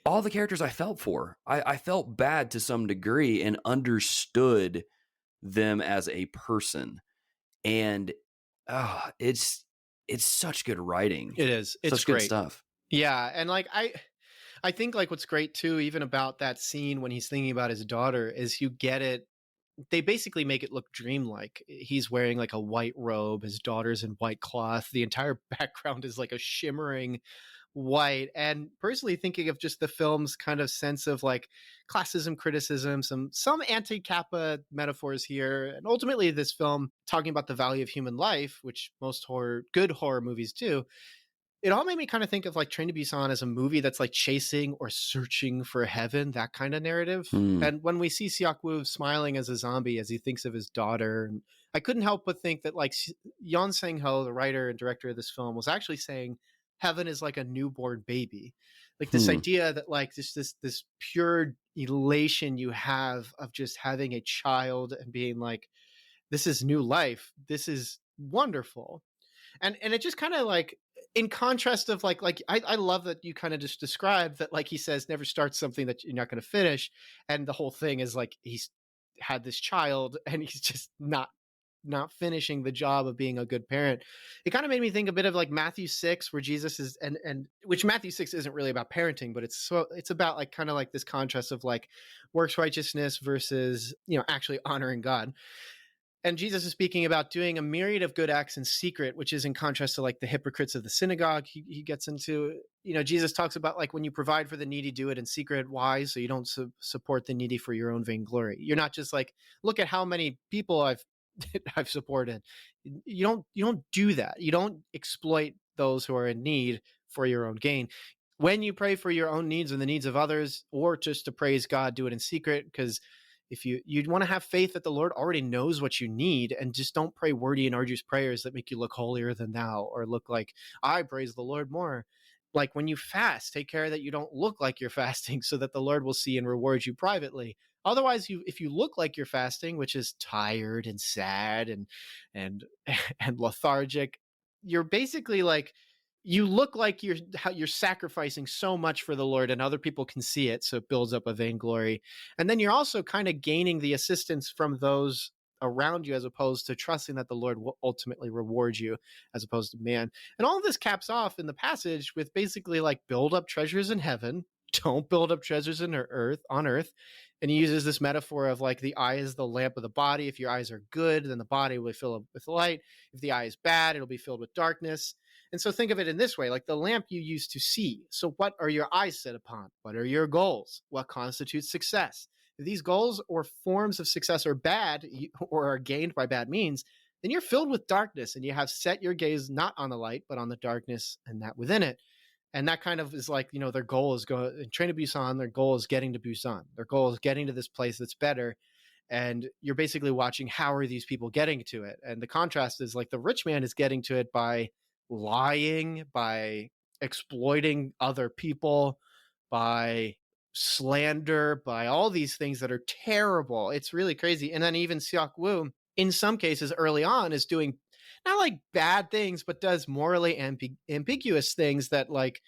all the characters I felt for. I felt bad to some degree and understood them as a person. And it's such good writing. It is. It's such great good stuff. Yeah, and like I think like what's great too, even about that scene when he's thinking about his daughter, is you get it. They basically make it look dreamlike. He's wearing like a white robe. His daughter's in white cloth. The entire background is like a shimmering white. And personally thinking of just the film's kind of sense of like classism, criticism, some anti-Kappa metaphors here. And ultimately this film talking about the value of human life, which most good horror movies do. It all made me kind of think of like Train to Busan as a movie that's like chasing or searching for heaven, that kind of narrative. And when we see Seok-woo smiling as a zombie as he thinks of his daughter, and I couldn't help but think that like Yeon Sang-ho, the writer and director of this film, was actually saying heaven is like a newborn baby. Like this idea that like this pure elation you have of just having a child and being like, this is new life. This is wonderful. And it just kind of like, in contrast of like I love that you kind of just described that, like he says, never start something that you're not going to finish, and the whole thing is like he's had this child and he's just not finishing the job of being a good parent. It kind of made me think a bit of like Matthew 6, where Jesus is and which Matthew 6 isn't really about parenting, but it's about like kind of like this contrast of like works righteousness versus, you know, actually honoring God. And Jesus is speaking about doing a myriad of good acts in secret, which is in contrast to like the hypocrites of the synagogue he gets into. You know, Jesus talks about like when you provide for the needy, do it in secret. Why? So you don't support the needy for your own vainglory. You're not just like, look at how many people I've supported. You don't do that. You don't exploit those who are in need for your own gain. When you pray for your own needs and the needs of others, or just to praise God, do it in secret, because if you'd want to have faith that the Lord already knows what you need, and just don't pray wordy and arduous prayers that make you look holier than thou, or look like I praise the Lord more. Like when you fast, take care that you don't look like you're fasting, so that the Lord will see and reward you privately. Otherwise, if you look like you're fasting, which is tired and sad and lethargic, you're basically like, you look like you're sacrificing so much for the Lord, and other people can see it, so it builds up a vainglory. And then you're also kind of gaining the assistance from those around you, as opposed to trusting that the Lord will ultimately reward you, as opposed to man. And all of this caps off in the passage with basically like, build up treasures in heaven, don't build up treasures on earth. And he uses this metaphor of like, the eye is the lamp of the body. If your eyes are good, then the body will fill up with light. If the eye is bad, it'll be filled with darkness. And so think of it in this way, like the lamp you use to see. So what are your eyes set upon? What are your goals? What constitutes success? If these goals or forms of success are bad, or are gained by bad means, then you're filled with darkness, and you have set your gaze not on the light, but on the darkness and that within it. And that kind of is like, you know, their goal is in Train to Busan, their goal is getting to Busan. Their goal is getting to this place that's better. And you're basically watching, how are these people getting to it? And the contrast is like, the rich man is getting to it by lying, by exploiting other people, by slander, by all these things that are terrible. It's really crazy. And then even Seok-woo, in some cases early on, is doing not like bad things, but does morally ambiguous things that, like,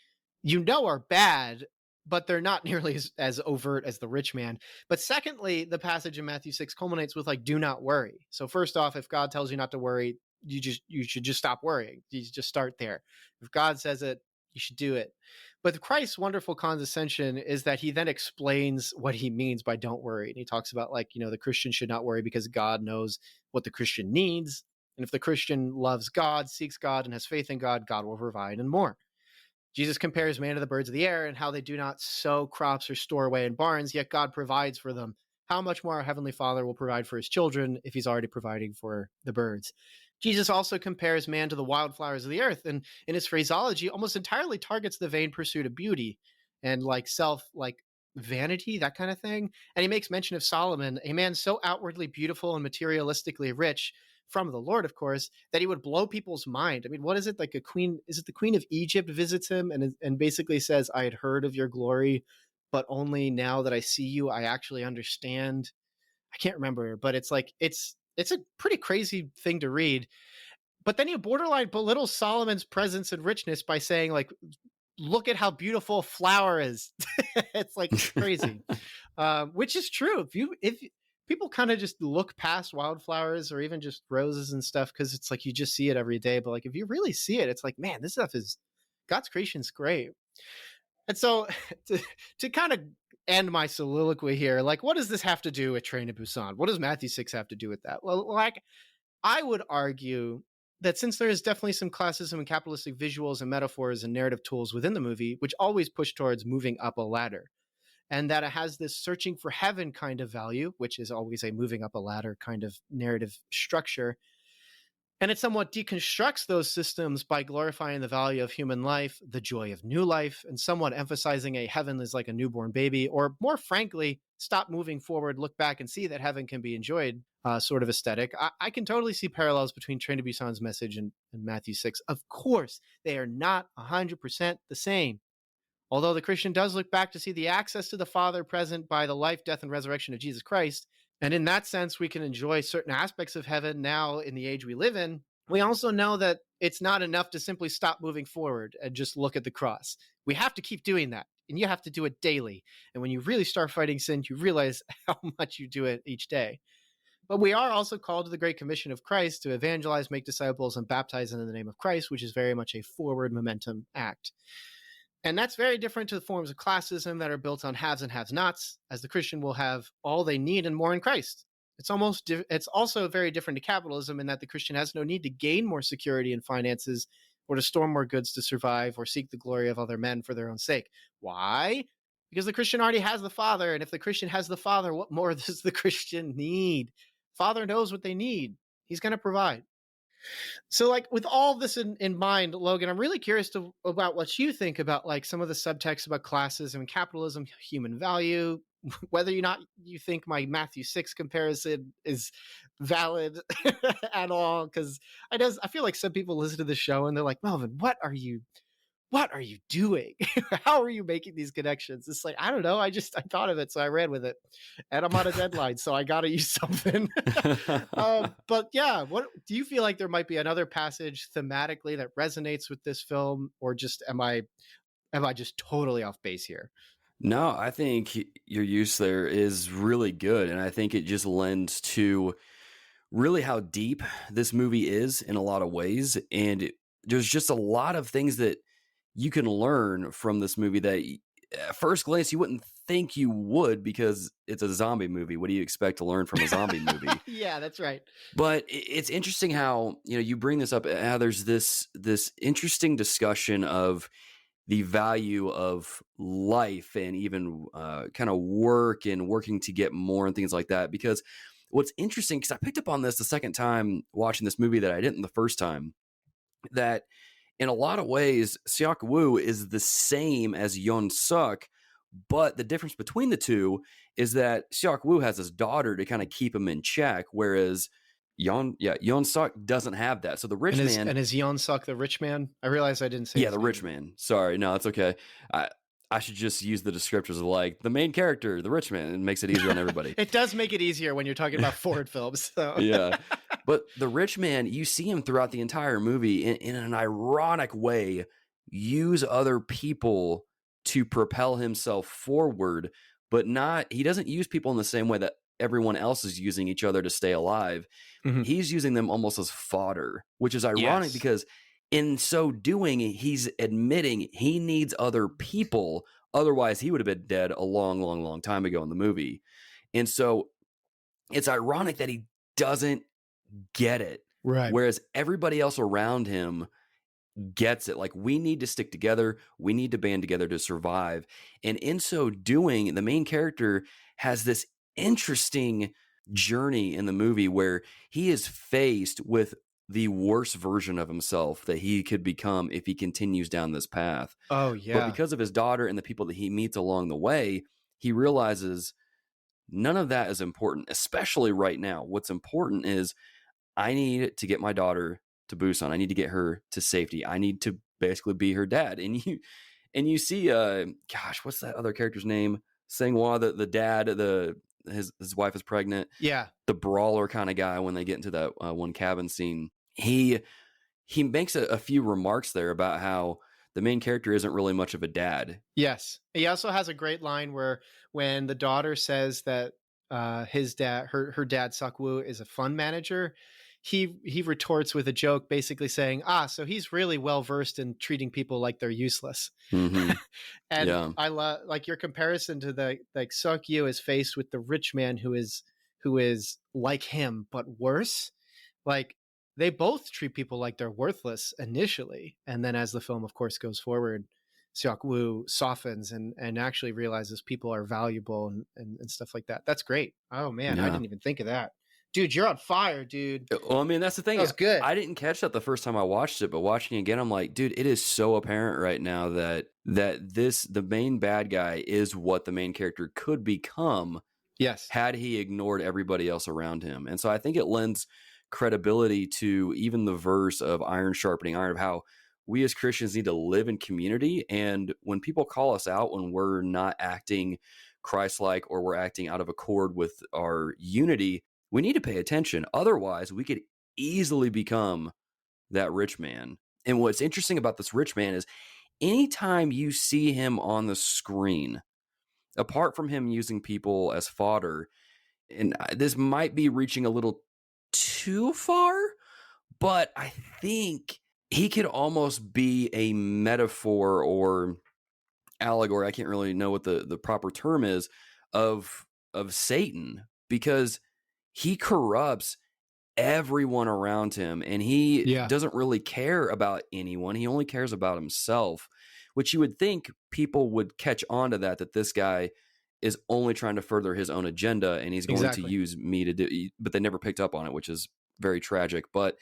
you know, are bad, but they're not nearly as overt as the rich man. But secondly, the passage in Matthew 6 culminates with like, do not worry. So first off, if God tells you not to worry, you should just stop worrying. You just start there. If God says it, you should do it. But Christ's wonderful condescension is that he then explains what he means by don't worry. And he talks about like, you know, the Christian should not worry because God knows what the Christian needs. And if the Christian loves God, seeks God, and has faith in God, God will provide and more. Jesus compares man to the birds of the air and how they do not sow crops or store away in barns, yet God provides for them. How much more our Heavenly Father will provide for his children if he's already providing for the birds? Jesus also compares man to the wildflowers of the earth, and in his phraseology, almost entirely targets the vain pursuit of beauty and vanity, that kind of thing. And he makes mention of Solomon, a man so outwardly beautiful and materialistically rich, from the Lord, of course, that he would blow people's mind. I mean, what is it, like a queen? Is it the Queen of Egypt visits him and basically says, "I had heard of your glory, but only now that I see you, I actually understand." I can't remember, but it's like it's a pretty crazy thing to read. But then you borderline belittle Solomon's presence and richness by saying, like, look at how beautiful flower is. It's crazy, which is true. If people kind of just look past wildflowers or even just roses and stuff, because it's like you just see it every day. But like if you really see it, it's like, man, this stuff is God's creation's great. And so to kind of end my soliloquy here, like, what does this have to do with Train to Busan? What does Matthew 6 have to do with that? Well, like, I would argue that since there is definitely some classism and capitalistic visuals and metaphors and narrative tools within the movie, which always push towards moving up a ladder, and that it has this searching for heaven kind of value, which is always a moving up a ladder kind of narrative structure, and it somewhat deconstructs those systems by glorifying the value of human life, the joy of new life, and somewhat emphasizing a heaven is like a newborn baby, or more frankly, stop moving forward, look back, and see that heaven can be enjoyed sort of aesthetic. I can totally see parallels between Train to Busan's message and Matthew 6. Of course, they are not 100% the same. Although the Christian does look back to see the access to the Father present by the life, death, and resurrection of Jesus Christ, and in that sense, we can enjoy certain aspects of heaven now in the age we live in, we also know that it's not enough to simply stop moving forward and just look at the cross. We have to keep doing that, and you have to do it daily. And when you really start fighting sin, you realize how much you do it each day. But we are also called to the Great Commission of Christ to evangelize, make disciples, and baptize in the name of Christ, which is very much a forward momentum act. And that's very different to the forms of classism that are built on haves and have-nots, as the Christian will have all they need and more in Christ. It's also very different to capitalism in that the Christian has no need to gain more security and finances or to store more goods to survive or seek the glory of other men for their own sake. Why? Because the Christian already has the Father, and if the Christian has the Father, what more does the Christian need? Father knows what they need. He's going to provide. So, like, with all this in mind, Logan, I'm really curious about what you think about, like, some of the subtext about classism and capitalism, human value, whether or not you think my Matthew 6 comparison is valid at all. Because I feel like some people listen to the show and they're like, Melvin, what are you doing? How are you making these connections? It's like, I don't know. I thought of it, so I ran with it, and I'm on a deadline, so I got to use something. But yeah, what do you feel like there might be another passage thematically that resonates with this film, or just am I just totally off base here? No, I think your use there is really good, and I think it just lends to really how deep this movie is in a lot of ways, and there's just a lot of things that you can learn from this movie that at first glance you wouldn't think you would, because it's a zombie movie. What do you expect to learn from a zombie movie? Yeah, that's right. But it's interesting how, you bring this up, how there's this interesting discussion of the value of life and even kind of work and working to get more and things like that. Because what's interesting, because I picked up on this the second time watching this movie that I didn't the first time, that in a lot of ways, Seok Woo is the same as Yeon Suk, but the difference between the two is that Seok Woo has his daughter to kind of keep him in check, whereas Yeon Suk doesn't have that. So the rich man... And is Yeon Suk the rich man? I realized I didn't say Yeah, the rich man. Sorry, no, it's okay. I should just use the descriptors of, like, the main character, the rich man. It makes it easier on everybody. It does make it easier when you're talking about Ford films. So. Yeah. But the rich man, you see him throughout the entire movie in an ironic way use other people to propel himself forward, but he doesn't use people in the same way that everyone else is using each other to stay alive. Mm-hmm. He's using them almost as fodder, which is ironic because in so doing, he's admitting he needs other people. Otherwise, he would have been dead a long, long, long time ago in the movie. And so it's ironic that he doesn't get it. Right. Whereas everybody else around him gets it. Like, we need to stick together. We need to band together to survive. And in so doing, the main character has this interesting journey in the movie where he is faced with the worst version of himself that he could become if he continues down this path. Oh But yeah. because of his daughter and the people that he meets along the way, he realizes none of that is important, especially right now. What's important is I need to get my daughter to Busan. I need to get her to safety. I need to basically be her dad. And you see gosh, what's that other character's name? Singwa, the dad, his wife is pregnant. Yeah. The brawler kind of guy when they get into that one cabin scene. He makes a few remarks there about how the main character isn't really much of a dad. Yes. He also has a great line where when the daughter says that his dad, her dad Sakwoo, is a fund manager, he retorts with a joke, basically saying, "Ah, so he's really well versed in treating people like they're useless." Mm-hmm. And Yeah. I love like your comparison to the like Sakyu is faced with the rich man who is like him but worse. Like they both treat people like they're worthless initially, and then as the film, of course, goes forward, Seok Woo softens and actually realizes people are valuable and stuff like that. That's great. Oh man, I Yeah. didn't even think of that. Dude, you're on fire, dude. Well, I mean, that's the That thing. was good. I didn't catch that the first time I watched it, but watching it again, I'm like, dude, it is so apparent right now that the main bad guy is what the main character could become Yes. had he ignored everybody else around him. And so I think it lends credibility to even the verse of iron sharpening iron, of how we as Christians need to live in community. And when people call us out when we're not acting Christ-like or we're acting out of accord with our unity, we need to pay attention. Otherwise, we could easily become that rich man. And what's interesting about this rich man is anytime you see him on the screen, apart from him using people as fodder, and this might be reaching a little too far, but I think he could almost be a metaphor or allegory. I can't really know what the proper term is of Satan, because he corrupts everyone around him and he Yeah. doesn't really care about anyone. He only cares about himself, which you would think people would catch on to that this guy is only trying to further his own agenda and he's going to Exactly. use me to do, but they never picked up on it, which is very tragic. But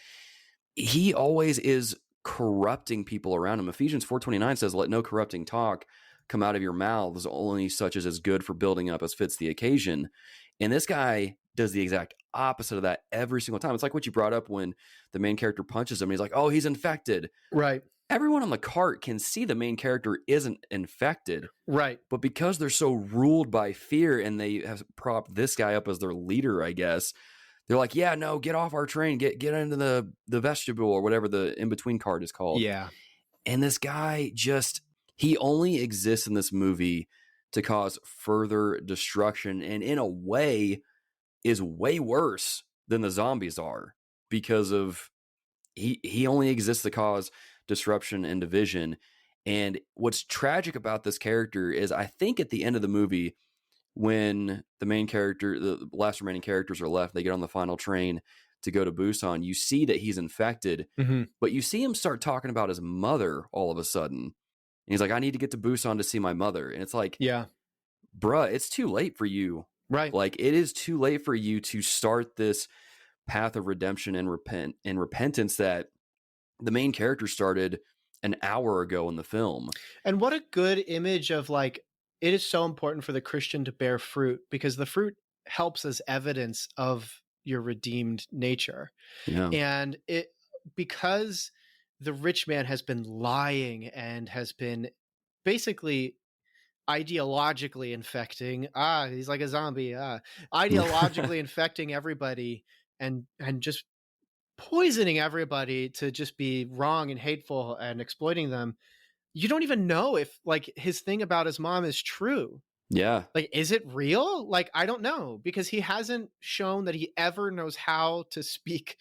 he always is corrupting people around him. Ephesians 4:29 says, "Let no corrupting talk come out of your mouths, only such as is good for building up as fits the occasion." And this guy does the exact opposite of that every single time. It's like what you brought up when the main character punches him. And he's like, "Oh, he's infected." Right. Everyone on the cart can see the main character isn't infected, Right. but because they're so ruled by fear and they have propped this guy up as their leader, I guess, they're like, "Yeah, no, get off our train, get into the vestibule," or whatever the in-between cart is called. Yeah. And this guy he only exists in this movie to cause further destruction, and in a way is way worse than the zombies are, because of he only exists to cause disruption and division. And what's tragic about this character is I think at the end of the movie, when the last remaining characters are left, they get on the final train to go to Busan, you see that he's infected, Mm-hmm. but you see him start talking about his mother all of a sudden. And he's like, "I need to get to Busan to see my mother." And it's like, Yeah. bruh, it's too late for you. Right. Like, it is too late for you to start this path of redemption and repentance that the main character started an hour ago in the film. And what a good image of like, it is so important for the Christian to bear fruit because the fruit helps as evidence of your redeemed nature. Yeah. And because the rich man has been lying and has been basically ideologically infecting, he's like a zombie, ideologically infecting everybody and just poisoning everybody to just be wrong and hateful and exploiting them. You don't even know if like his thing about his mom is true. Yeah. Like, is it real? Like, I don't know, because he hasn't shown that he ever knows how to speak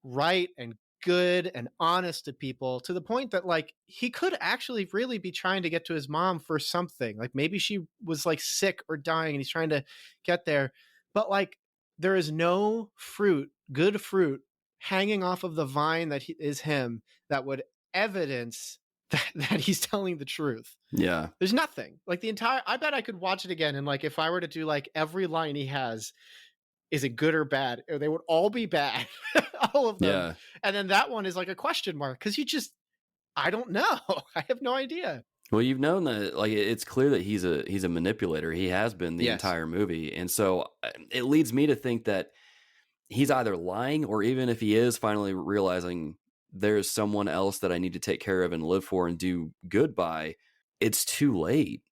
right and good and honest to people, to the point that like he could actually really be trying to get to his mom for something. Like maybe she was like sick or dying and he's trying to get there. But like there is no fruit, good fruit, hanging off of the vine that is him that would evidence that he's telling the truth. Yeah. There's nothing. Like I bet I could watch it again, and like if I were to do like every line he has, is it good or bad? Or they would all be bad, all of them. Yeah. And then that one is like a question mark because I don't know. I have no idea. Well, you've known that, like, it's clear that he's a manipulator. He has been the Yes. entire movie, and so it leads me to think that he's either lying, or even if he is finally realizing there's someone else that I need to take care of and live for and do good by, it's too late,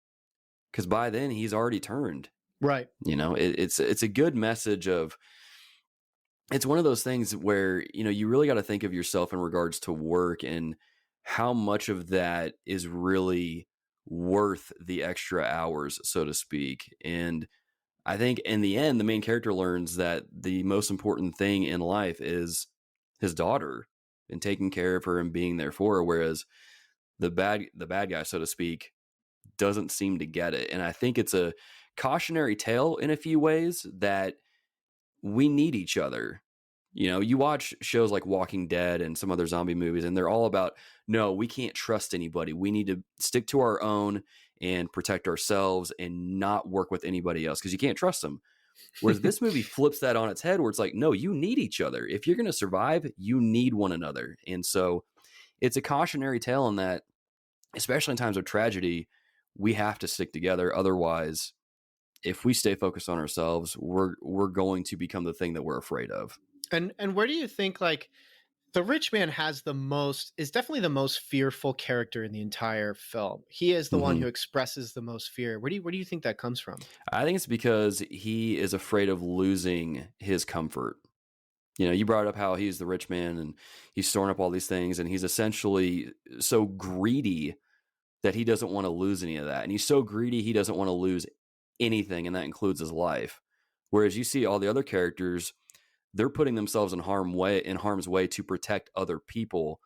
because by then he's already turned. Right. You know, it's a good message of. It's one of those things where, you know, you really got to think of yourself in regards to work and how much of that is really worth the extra hours, so to speak. And I think in the end, the main character learns that the most important thing in life is his daughter and taking care of her and being there for her. Whereas the bad guy, so to speak, doesn't seem to get it. And I think it's a cautionary tale in a few ways that we need each other. You know, you watch shows like Walking Dead and some other zombie movies, and they're all about, no, we can't trust anybody. We need to stick to our own and protect ourselves and not work with anybody else because you can't trust them. Whereas this movie flips that on its head, where it's like, no, you need each other. If you're going to survive, you need one another. And so it's a cautionary tale in that, especially in times of tragedy, we have to stick together. Otherwise, if we stay focused on ourselves, we're going to become the thing that we're afraid of. And where do you think, like, the rich man is definitely the most fearful character in the entire film? He is the one who expresses the most fear. Where do you think that comes from? I think it's because he is afraid of losing his comfort. You know, you brought up how he's the rich man and he's storing up all these things, and he's essentially so greedy that he doesn't want to lose any of that. And he's so greedy, he doesn't want to lose anything, and that includes his life. Whereas you see all the other characters, they're putting themselves in harm's way to protect other people,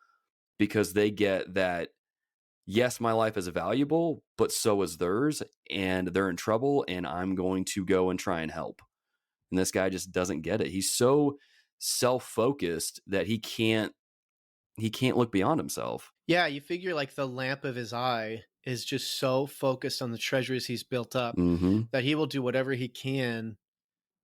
because they get that, yes, my life is valuable, but so is theirs, and they're in trouble, and I'm going to go and try and help. And this guy just doesn't get it. He's so self-focused that he can't look beyond himself. Yeah, you figure like the lamp of his eye is just so focused on the treasures he's built up that he will do whatever he can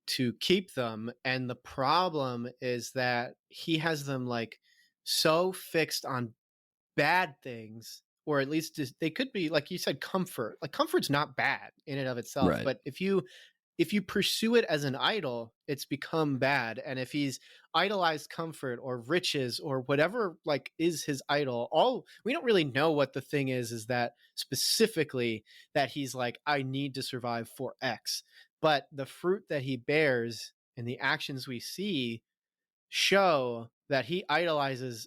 to keep them. And the problem is that he has them like so fixed on bad things, or at least they could be, like you said, comfort. Like, comfort's not bad in and of itself, Right. but if you pursue it as an idol, it's become bad. And if he's idolized comfort or riches or whatever, like, is his idol, we don't really know what the thing is that specifically that he's like, I need to survive for X. But the fruit that he bears and the actions we see show that he idolizes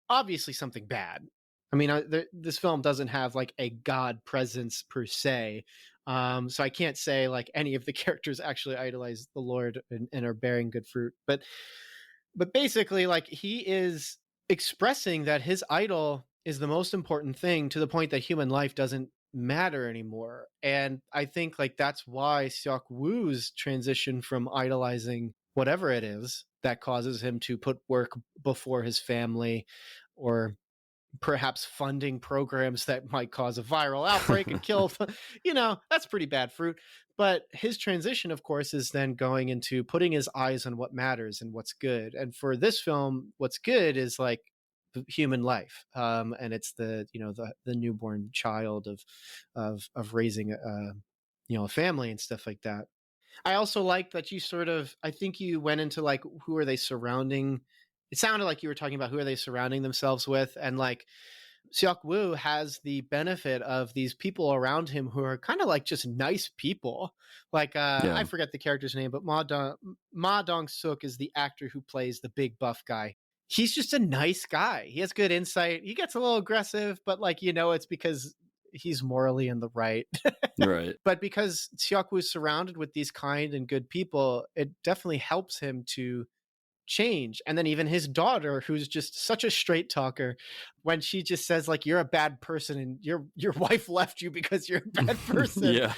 obviously something bad. I mean, this film doesn't have like a God presence per se. So I can't say like any of the characters actually idolize the Lord and are bearing good fruit. But basically, like, he is expressing that his idol is the most important thing, to the point that human life doesn't matter anymore. And I think like that's why Seok Woo's transition from idolizing whatever it is that causes him to put work before his family, or perhaps funding programs that might cause a viral outbreak and kill, that's pretty bad fruit. But his transition, of course, is then going into putting his eyes on what matters and what's good. And for this film, what's good is like human life, and it's the newborn child of raising a family and stuff like that. I also like that I think you went into like, who are they surrounding? It sounded like you were talking about who are they surrounding themselves with, and like Seok Woo has the benefit of these people around him who are kind of like just nice people. Like I forget the character's name, but Ma Dong Suk is the actor who plays the big buff guy. He's just a nice guy. He has good insight. He gets a little aggressive, but like, it's because he's morally in the right. Right. But because Seok Woo is surrounded with these kind and good people, it definitely helps him to change. And then even his daughter, who's just such a straight talker, when she just says like, you're a bad person and your wife left you because you're a bad person. Yeah.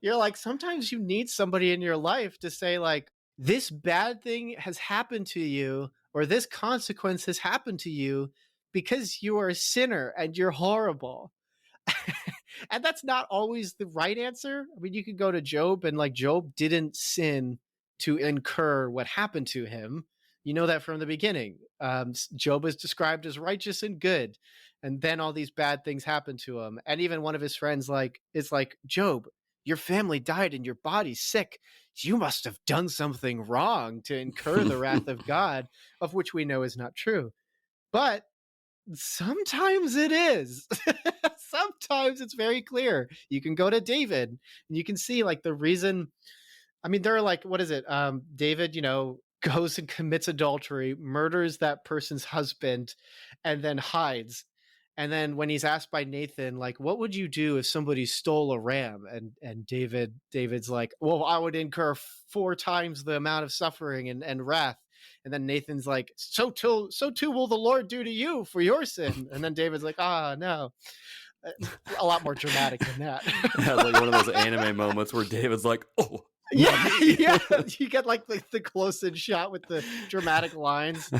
You're like, sometimes you need somebody in your life to say like, this bad thing has happened to you, or this consequence has happened to you, because you are a sinner and you're horrible. And that's not always the right answer. I mean, you could go to Job, and like Job didn't sin to incur what happened to him. You know that from the beginning. Job is described as righteous and good, and then all these bad things happen to him. And even one of his friends is like, Job, your family died and your body's sick. You must have done something wrong to incur the wrath of God, of which we know is not true. But sometimes it is. Sometimes it's very clear. You can go to David and you can see like the reason. I mean, there are like, what is it? David, goes and commits adultery, murders that person's husband, and then hides. And then when he's asked by Nathan, like, what would you do if somebody stole a ram? And David's like, well, I would incur 4 times the amount of suffering and wrath. And then Nathan's like, so too will the Lord do to you for your sin. And then David's like, no. A lot more dramatic than that. Yeah, like one of those anime moments where David's like, oh. Yeah. You get like the close-in shot with the dramatic lines.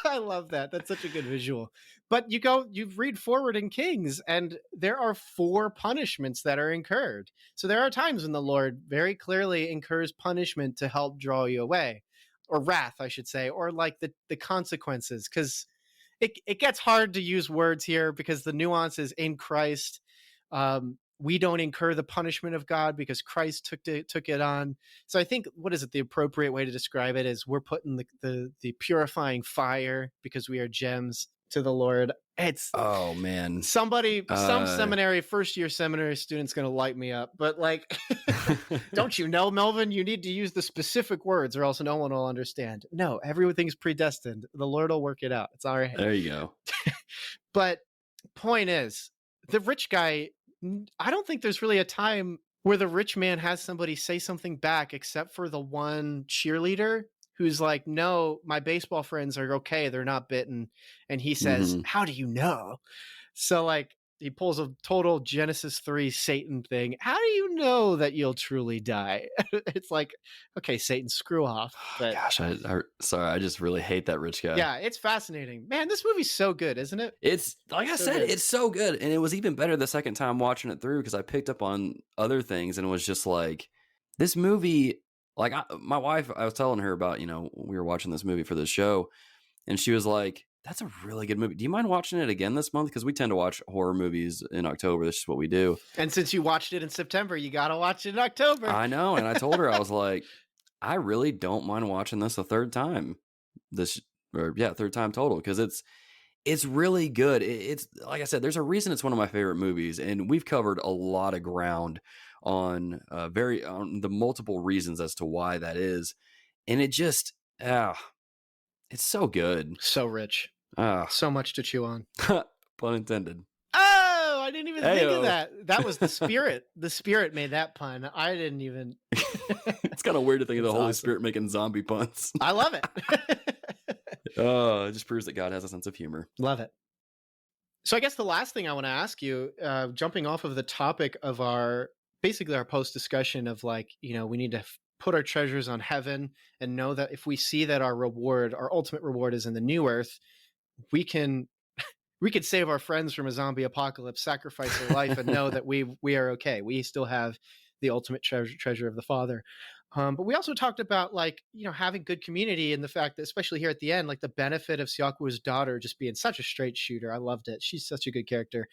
I love that. That's such a good visual. But you read forward in Kings, and there are 4 punishments that are incurred. So there are times when the Lord very clearly incurs punishment to help draw you away, or wrath, I should say, or like the consequences, because it gets hard to use words here because the nuance is in Christ. We don't incur the punishment of God because Christ took it on. So I think, what is it? The appropriate way to describe it is we're putting the purifying fire because we are gems to the Lord. It's, oh man, some first year seminary student's going to light me up, but like, don't you know, Melvin, you need to use the specific words or else no one will understand. No, everything's predestined. The Lord will work it out. It's all right. There you go. But point is, the rich guy, I don't think there's really a time where the rich man has somebody say something back except for the one cheerleader who's like, no, my baseball friends are okay. They're not bitten. And he says, how do you know? So like he pulls a total Genesis 3 Satan thing. How do you know that you'll truly die? It's like, okay, Satan, screw off. But gosh, I just really hate that rich guy. Yeah, it's fascinating. Man, this movie's so good, isn't it? It's like I said, it's so good. And it was even better the second time watching it through because I picked up on other things and was just like, this movie, like my wife, I was telling her about, we were watching this movie for this show and she was like, that's a really good movie. Do you mind watching it again this month? Because we tend to watch horror movies in October. This is what we do. And since you watched it in September, you got to watch it in October. I know. And I told her, I was like, I really don't mind watching this a third time. Third time total. Because it's really good. It's like I said, there's a reason it's one of my favorite movies. And we've covered a lot of ground on on the multiple reasons as to why that is. And it just, it's so good. So rich. So much to chew on. Pun intended. Oh, I didn't even think of that. That was the Spirit. The Spirit made that pun. I didn't even. It's kind of weird to think of the Holy Spirit making zombie puns. I love it. It just proves that God has a sense of humor. Love it. So I guess the last thing I want to ask you, jumping off of the topic of our post discussion of like, we need to put our treasures on heaven and know that if we see that our ultimate reward is in the new earth, we could save our friends from a zombie apocalypse, sacrifice their life, and know that we are okay. We still have the ultimate treasure of the Father. But we also talked about like, having good community and the fact that, especially here at the end, like the benefit of Siaku's daughter just being such a straight shooter. I loved it. She's such a good character,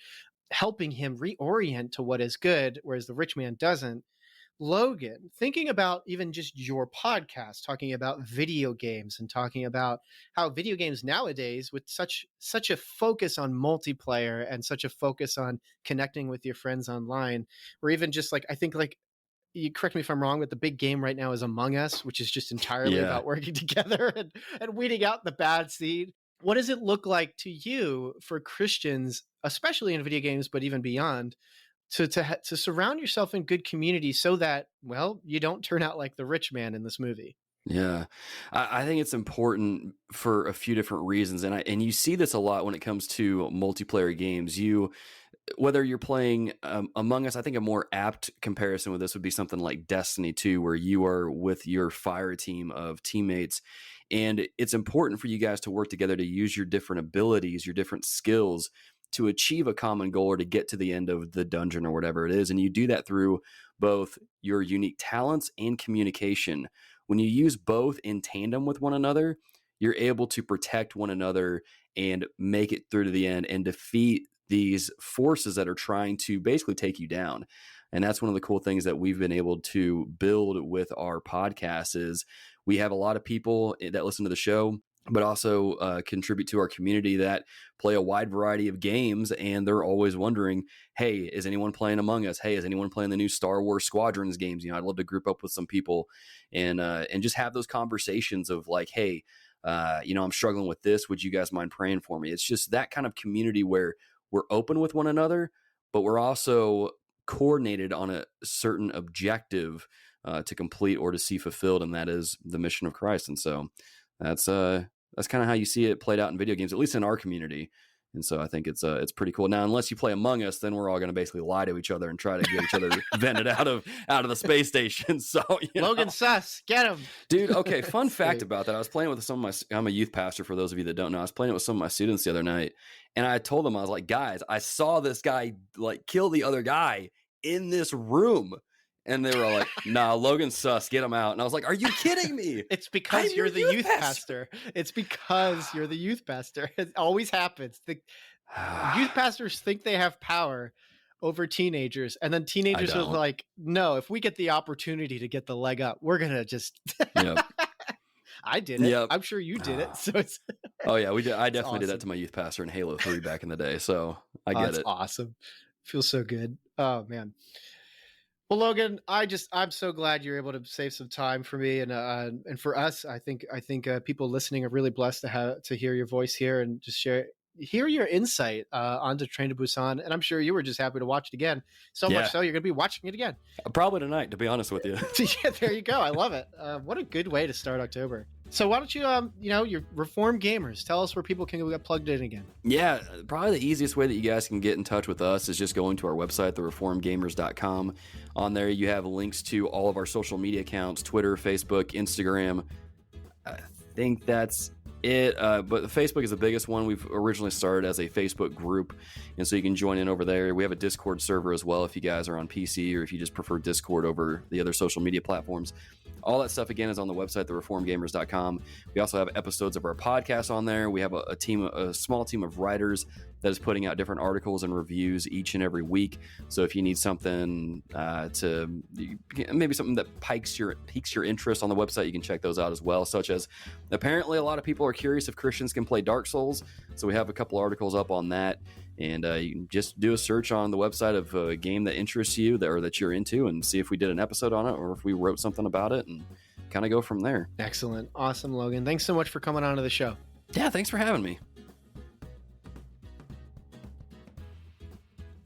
helping him reorient to what is good, whereas the rich man doesn't. Logan, thinking about even just your podcast, talking about video games and talking about how video games nowadays, with such a focus on multiplayer and such a focus on connecting with your friends online, or even just like, I think like, you correct me if I'm wrong, but the big game right now is Among Us, which is just entirely about working together and weeding out the bad seed. What does it look like to you for Christians, especially in video games, but even beyond, to surround yourself in good community so that, well, you don't turn out like the rich man in this movie? Yeah, I think it's important for a few different reasons. And you see this a lot when it comes to multiplayer games. whether you're playing Among Us, I think a more apt comparison with this would be something like Destiny 2, where you are with your fire team of teammates. And it's important for you guys to work together to use your different abilities, your different skills to achieve a common goal or to get to the end of the dungeon or whatever it is. And you do that through both your unique talents and communication. When you use both in tandem with one another, you're able to protect one another and make it through to the end and defeat these forces that are trying to basically take you down. And that's one of the cool things that we've been able to build with our podcast is we have a lot of people that listen to the show, but also contribute to our community that play a wide variety of games. And they're always wondering, hey, is anyone playing Among Us? Hey, is anyone playing the new Star Wars Squadrons games? I'd love to group up with some people and just have those conversations of like, hey, I'm struggling with this. Would you guys mind praying for me? It's just that kind of community where we're open with one another, but we're also coordinated on a certain objective to complete or to see fulfilled. And that is the mission of Christ. And so that's kind of how you see it played out in video games, at least in our community. And so I think it's pretty cool. Now, unless you play Among Us, then we're all going to basically lie to each other and try to get each other vented out of the space station. So Logan Suss, get him, dude. Okay, fun fact about that: I was playing with some of my. I'm a youth pastor for those of you that don't know. I was playing it with some of my students the other night, and I told them, I was like, guys, I saw this guy like kill the other guy in this room. And they were all like, nah, Logan Suss, get him out. And I was like, are you kidding me? It's because you're the youth pastor. It's because you're the youth pastor. It always happens. The youth pastors think they have power over teenagers. And then teenagers are like, no, if we get the opportunity to get the leg up, we're going to just... Yep. I did it. Yep. I'm sure you did it. So it's... Oh, yeah, we did. I definitely did that to my youth pastor in Halo 3 back in the day. So I get it. That's awesome. Feels so good. Oh, man. Well, Logan, I'm so glad you're able to save some time for me and for us. I think people listening are really blessed to hear your voice here and just hear your insight onto Train to Busan. And I'm sure you were just happy to watch it again. Much so you're going to be watching it again. Probably tonight, to be honest with you. Yeah, there you go. I love it. What a good way to start October. So why don't you, your Reformed Gamers, tell us where people can get plugged in again. Yeah, probably the easiest way that you guys can get in touch with us is just going to our website, thereformedgamers.com. On there, you have links to all of our social media accounts, Twitter, Facebook, Instagram. I think that's it. But Facebook is the biggest one. We've originally started as a Facebook group, and so you can join in over there. We have a Discord server as well if you guys are on PC or if you just prefer Discord over the other social media platforms. All that stuff, again, is on the website, thereformedgamers.com. We also have episodes of our podcast on there. We have a small team of writers that is putting out different articles and reviews each and every week. So if you need something maybe something that piques your interest on the website, you can check those out as well, such as apparently a lot of people are curious if Christians can play Dark Souls. So we have a couple articles up on that. And you can just do a search on the website of a game that interests you or that you're into and see if we did an episode on it or if we wrote something about it and kind of go from there. Excellent. Awesome, Logan. Thanks so much for coming on to the show. Yeah, thanks for having me.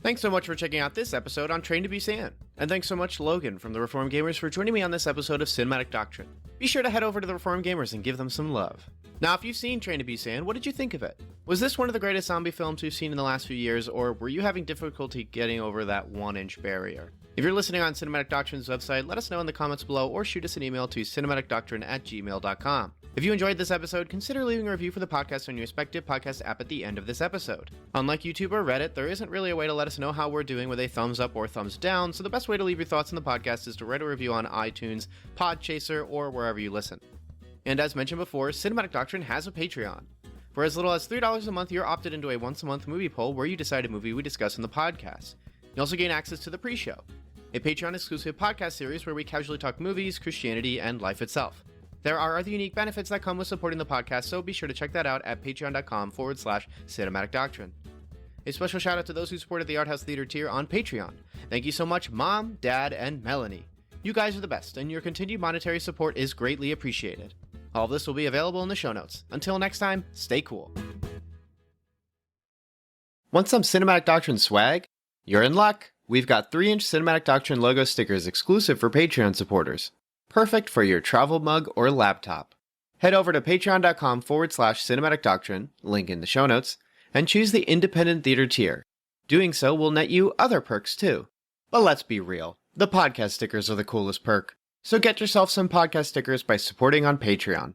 Thanks so much for checking out this episode on Train to Busan. And thanks so much, Logan from the Reformed Gamers, for joining me on this episode of Cinematic Doctrine. Be sure to head over to the Reformed Gamers and give them some love. Now, if you've seen Train to Busan, what did you think of it? Was this one of the greatest zombie films we've seen in the last few years, or were you having difficulty getting over that 1-inch barrier? If you're listening on Cinematic Doctrine's website, let us know in the comments below or shoot us an email to cinematicdoctrine@gmail.com. If you enjoyed this episode, consider leaving a review for the podcast on your respective podcast app at the end of this episode. Unlike YouTube or Reddit, there isn't really a way to let us know how we're doing with a thumbs up or thumbs down, so the best way to leave your thoughts on the podcast is to write a review on iTunes, Podchaser, or wherever you listen. And as mentioned before, Cinematic Doctrine has a Patreon. For as little as $3 a month, you're opted into a once-a-month movie poll where you decide a movie we discuss in the podcast. You also gain access to the pre-show, a Patreon-exclusive podcast series where we casually talk movies, Christianity, and life itself. There are other unique benefits that come with supporting the podcast, so be sure to check that out at patreon.com/Cinematic Doctrine. A special shout out to those who supported the Art House Theater tier on Patreon. Thank you so much, Mom, Dad, and Melanie. You guys are the best, and your continued monetary support is greatly appreciated. All of this will be available in the show notes. Until next time, stay cool. Want some Cinematic Doctrine swag? You're in luck. We've got 3-inch Cinematic Doctrine logo stickers exclusive for Patreon supporters. Perfect for your travel mug or laptop. Head over to patreon.com/Cinematic Doctrine, link in the show notes, and choose the Independent Theater tier. Doing so will net you other perks too. But let's be real, the podcast stickers are the coolest perk. So get yourself some podcast stickers by supporting on Patreon.